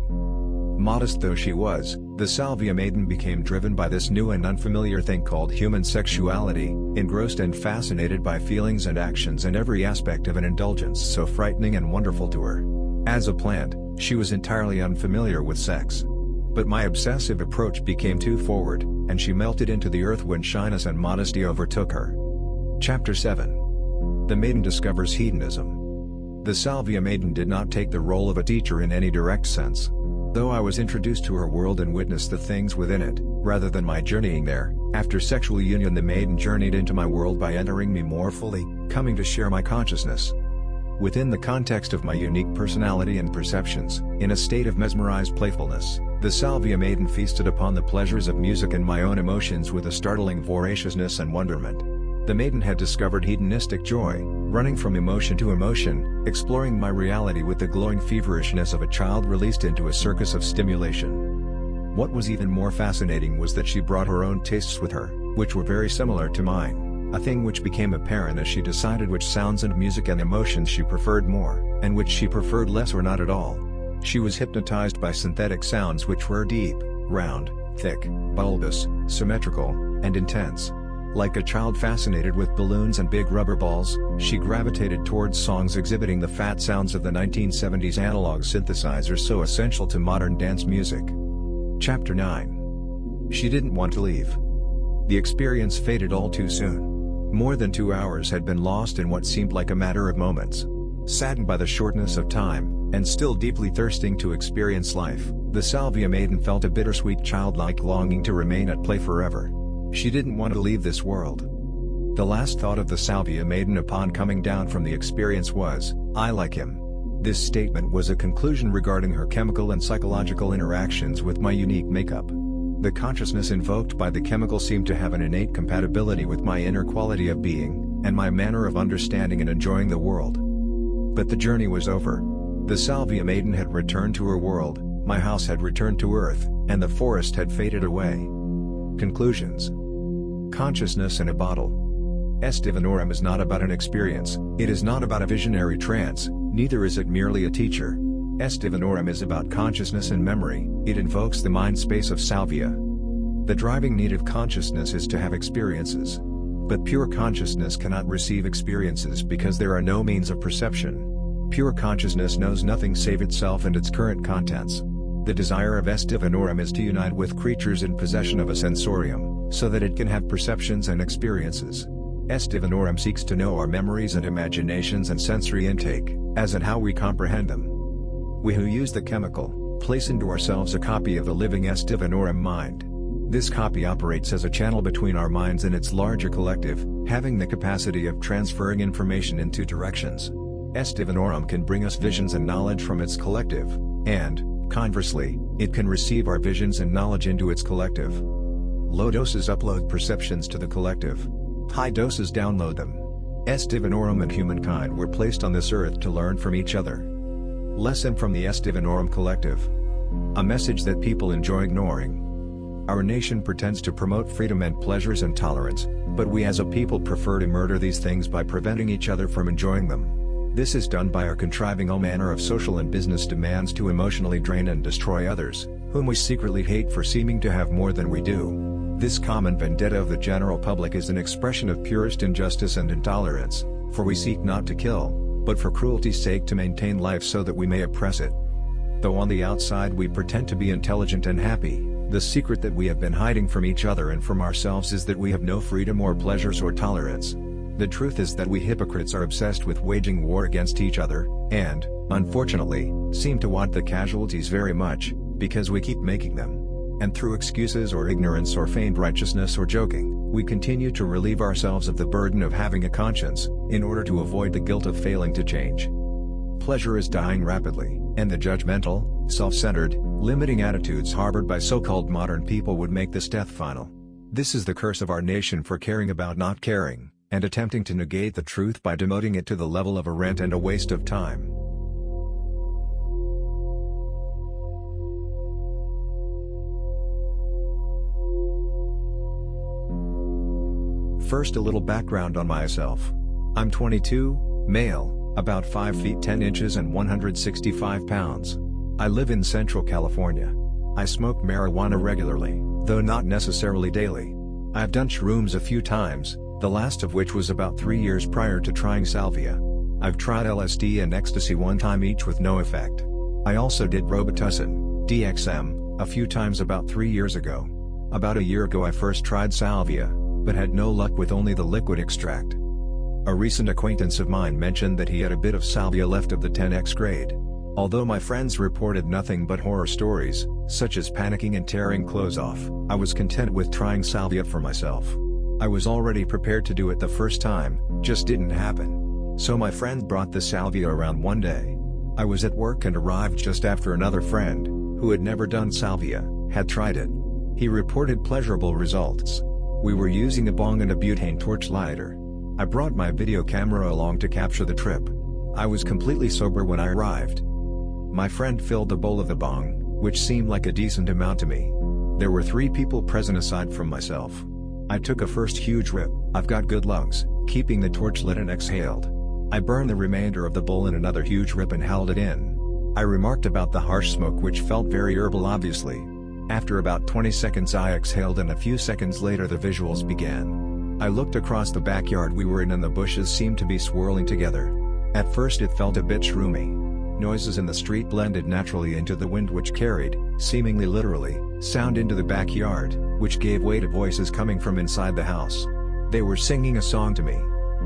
Modest though she was, the Salvia Maiden became driven by this new and unfamiliar thing called human sexuality, engrossed and fascinated by feelings and actions and every aspect of an indulgence so frightening and wonderful to her. As a plant, she was entirely unfamiliar with sex. But my obsessive approach became too forward, and she melted into the earth when shyness and modesty overtook her. Chapter 7. The Maiden discovers hedonism. The Salvia Maiden did not take the role of a teacher in any direct sense. Though I was introduced to her world and witnessed the things within it, rather than my journeying there, after sexual union the Maiden journeyed into my world by entering me more fully, coming to share my consciousness. Within the context of my unique personality and perceptions, in a state of mesmerized playfulness, the Salvia Maiden feasted upon the pleasures of music and my own emotions with a startling voraciousness and wonderment. The Maiden had discovered hedonistic joy, running from emotion to emotion, exploring my reality with the glowing feverishness of a child released into a circus of stimulation. What was even more fascinating was that she brought her own tastes with her, which were very similar to mine, a thing which became apparent as she decided which sounds and music and emotions she preferred more, and which she preferred less or not at all. She was hypnotized by synthetic sounds which were deep, round, thick, bulbous, symmetrical, and intense. Like a child fascinated with balloons and big rubber balls, she gravitated towards songs exhibiting the fat sounds of the 1970s analog synthesizers so essential to modern dance music. Chapter 9. She didn't want to leave. The experience faded all too soon. More than 2 hours had been lost in what seemed like a matter of moments. Saddened by the shortness of time, and still deeply thirsting to experience life, the Salvia Maiden felt a bittersweet childlike longing to remain at play forever. She didn't want to leave this world. The last thought of the Salvia Maiden upon coming down from the experience was, "I like him." This statement was a conclusion regarding her chemical and psychological interactions with my unique makeup. The consciousness invoked by the chemical seemed to have an innate compatibility with my inner quality of being, and my manner of understanding and enjoying the world. But the journey was over. The Salvia Maiden had returned to her world, my house had returned to earth, and the forest had faded away. Conclusions. Consciousness in a bottle. Divinorum is not about an experience, it is not about a visionary trance, neither is it merely a teacher. Divinorum is about consciousness and memory, it invokes the mind space of Salvia. The driving need of consciousness is to have experiences. But pure consciousness cannot receive experiences because there are no means of perception. Pure consciousness knows nothing save itself and its current contents. The desire of divinorum is to unite with creatures in possession of a sensorium, so that it can have perceptions and experiences. Divinorum seeks to know our memories and imaginations and sensory intake, as and how we comprehend them. We who use the chemical, place into ourselves a copy of the living divinorum mind. This copy operates as a channel between our minds and its larger collective, having the capacity of transferring information in two directions. Divinorum can bring us visions and knowledge from its collective, and, conversely, it can receive our visions and knowledge into its collective. Low doses upload perceptions to the collective. High doses download them. Divinorum and humankind were placed on this earth to learn from each other. Lesson from the Divinorum collective. A message that people enjoy ignoring. Our nation pretends to promote freedom and pleasures and tolerance, but we as a people prefer to murder these things by preventing each other from enjoying them. This is done by our contriving all manner of social and business demands to emotionally drain and destroy others, whom we secretly hate for seeming to have more than we do. This common vendetta of the general public is an expression of purest injustice and intolerance, for we seek not to kill, but for cruelty's sake to maintain life so that we may oppress it. Though on the outside we pretend to be intelligent and happy, the secret that we have been hiding from each other and from ourselves is that we have no freedom or pleasures or tolerance. The truth is that we hypocrites are obsessed with waging war against each other, and, unfortunately, seem to want the casualties very much, because we keep making them. And through excuses or ignorance or feigned righteousness or joking, we continue to relieve ourselves of the burden of having a conscience, in order to avoid the guilt of failing to change. Pleasure is dying rapidly, and the judgmental, self-centered, limiting attitudes harbored by so-called modern people would make this death final. This is the curse of our nation for caring about not caring, and attempting to negate the truth by demoting it to the level of a rant and a waste of time. First, a little background on myself. I'm 22, male, about 5 feet 10 inches and 165 pounds. I live in Central California. I smoke marijuana regularly, though not necessarily daily. I've done shrooms a few times, the last of which was about 3 years prior to trying Salvia. I've tried LSD and ecstasy one time each with no effect. I also did Robitussin, DXM, a few times about 3 years ago. About a year ago I first tried Salvia, but had no luck with only the liquid extract. A recent acquaintance of mine mentioned that he had a bit of Salvia left of the 10x grade. Although my friends reported nothing but horror stories, such as panicking and tearing clothes off, I was content with trying Salvia for myself. I was already prepared to do it the first time, just didn't happen. So my friend brought the Salvia around one day. I was at work and arrived just after another friend, who had never done Salvia, had tried it. He reported pleasurable results. We were using a bong and a butane torch lighter. I brought my video camera along to capture the trip. I was completely sober when I arrived. My friend filled the bowl of the bong, which seemed like a decent amount to me. There were 3 people present aside from myself. I took a first huge rip. I've got good lungs, keeping the torch lit, and exhaled. I burned the remainder of the bowl in another huge rip and held it in. I remarked about the harsh smoke, which felt very herbal obviously. After about 20 seconds I exhaled, and a few seconds later the visuals began. I looked across the backyard we were in and the bushes seemed to be swirling together. At first it felt a bit shroomy. Noises in the street blended naturally into the wind, which carried, seemingly literally, sound into the backyard, which gave way to voices coming from inside the house. They were singing a song to me.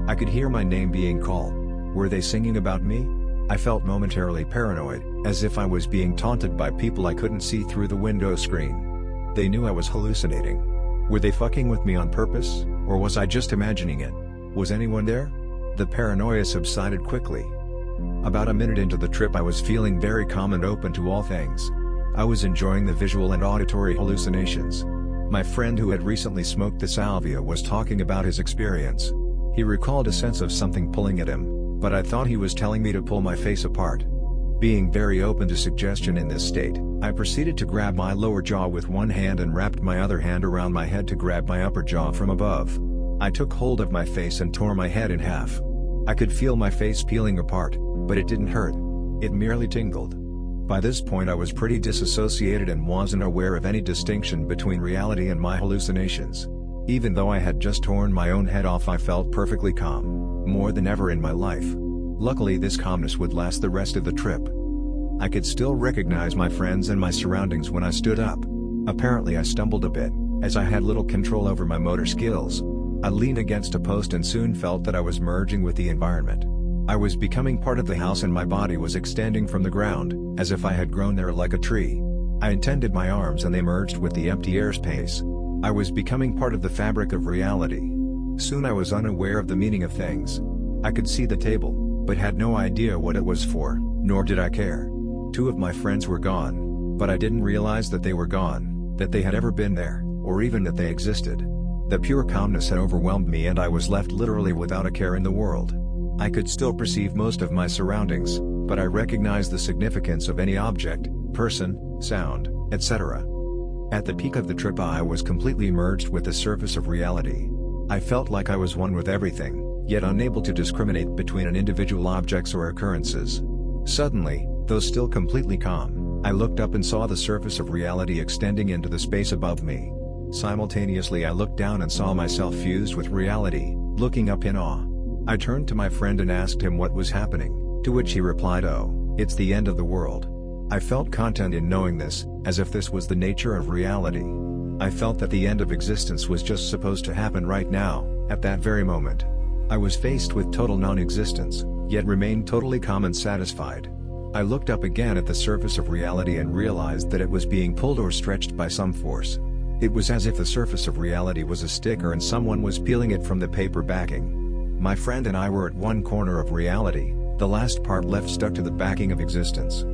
I could hear my name being called. Were they singing about me? I felt momentarily paranoid, as if I was being taunted by people I couldn't see through the window screen. They knew I was hallucinating. Were they fucking with me on purpose, or was I just imagining it? Was anyone there? The paranoia subsided quickly. About a minute into the trip I was feeling very calm and open to all things. I was enjoying the visual and auditory hallucinations. My friend who had recently smoked the Salvia was talking about his experience. He recalled a sense of something pulling at him, but I thought he was telling me to pull my face apart. Being very open to suggestion in this state, I proceeded to grab my lower jaw with one hand and wrapped my other hand around my head to grab my upper jaw from above. I took hold of my face and tore my head in half. I could feel my face peeling apart, but it didn't hurt. It merely tingled. By this point I was pretty disassociated and wasn't aware of any distinction between reality and my hallucinations. Even though I had just torn my own head off, I felt perfectly calm, more than ever in my life. Luckily this calmness would last the rest of the trip. I could still recognize my friends and my surroundings when I stood up. Apparently I stumbled a bit, as I had little control over my motor skills. I leaned against a post and soon felt that I was merging with the environment. I was becoming part of the house and my body was extending from the ground, as if I had grown there like a tree. I intended my arms and they merged with the empty airspace, I was becoming part of the fabric of reality. Soon I was unaware of the meaning of things. I could see the table, but had no idea what it was for, nor did I care. 2 of my friends were gone, but I didn't realize that they were gone, that they had ever been there, or even that they existed. The pure calmness had overwhelmed me and I was left literally without a care in the world. I could still perceive most of my surroundings, but I recognized the significance of any object, person, sound, etc. At the peak of the trip I was completely merged with the surface of reality. I felt like I was one with everything, yet unable to discriminate between an individual objects or occurrences. Suddenly, though still completely calm, I looked up and saw the surface of reality extending into the space above me. Simultaneously I looked down and saw myself fused with reality, looking up in awe. I turned to my friend and asked him what was happening, to which he replied, "Oh, it's the end of the world." I felt content in knowing this, as if this was the nature of reality. I felt that the end of existence was just supposed to happen right now, at that very moment. I was faced with total non-existence, yet remained totally calm and satisfied. I looked up again at the surface of reality and realized that it was being pulled or stretched by some force. It was as if the surface of reality was a sticker and someone was peeling it from the paper backing. My friend and I were at one corner of reality, the last part left stuck to the backing of existence.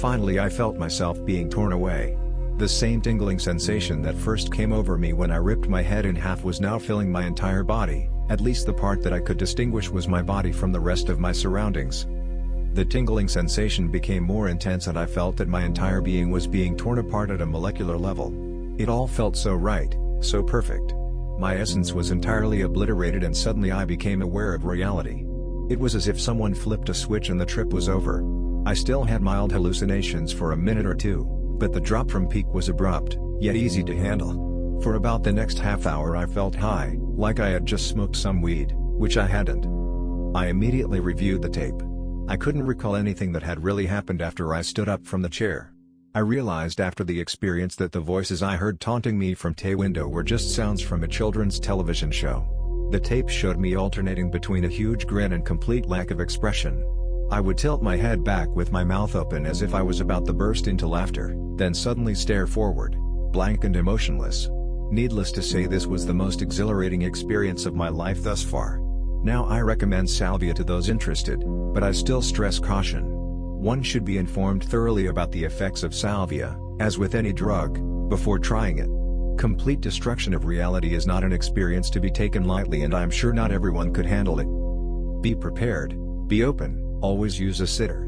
Finally I felt myself being torn away. The same tingling sensation that first came over me when I ripped my head in half was now filling my entire body, at least the part that I could distinguish was my body from the rest of my surroundings. The tingling sensation became more intense and I felt that my entire being was being torn apart at a molecular level. It all felt so right, so perfect. My essence was entirely obliterated and suddenly I became aware of reality. It was as if someone flipped a switch and the trip was over. I still had mild hallucinations for a minute or two, but the drop from peak was abrupt, yet easy to handle. For about the next half hour I felt high, like I had just smoked some weed, which I hadn't. I immediately reviewed the tape. I couldn't recall anything that had really happened after I stood up from the chair. I realized after the experience that the voices I heard taunting me from the window were just sounds from a children's television show. The tape showed me alternating between a huge grin and complete lack of expression. I would tilt my head back with my mouth open as if I was about to burst into laughter, then suddenly stare forward, blank and emotionless. Needless to say, this was the most exhilarating experience of my life thus far. Now I recommend Salvia to those interested, but I still stress caution. One should be informed thoroughly about the effects of Salvia, as with any drug, before trying it. Complete destruction of reality is not an experience to be taken lightly and I'm sure not everyone could handle it. Be prepared, be open, always use a sitter.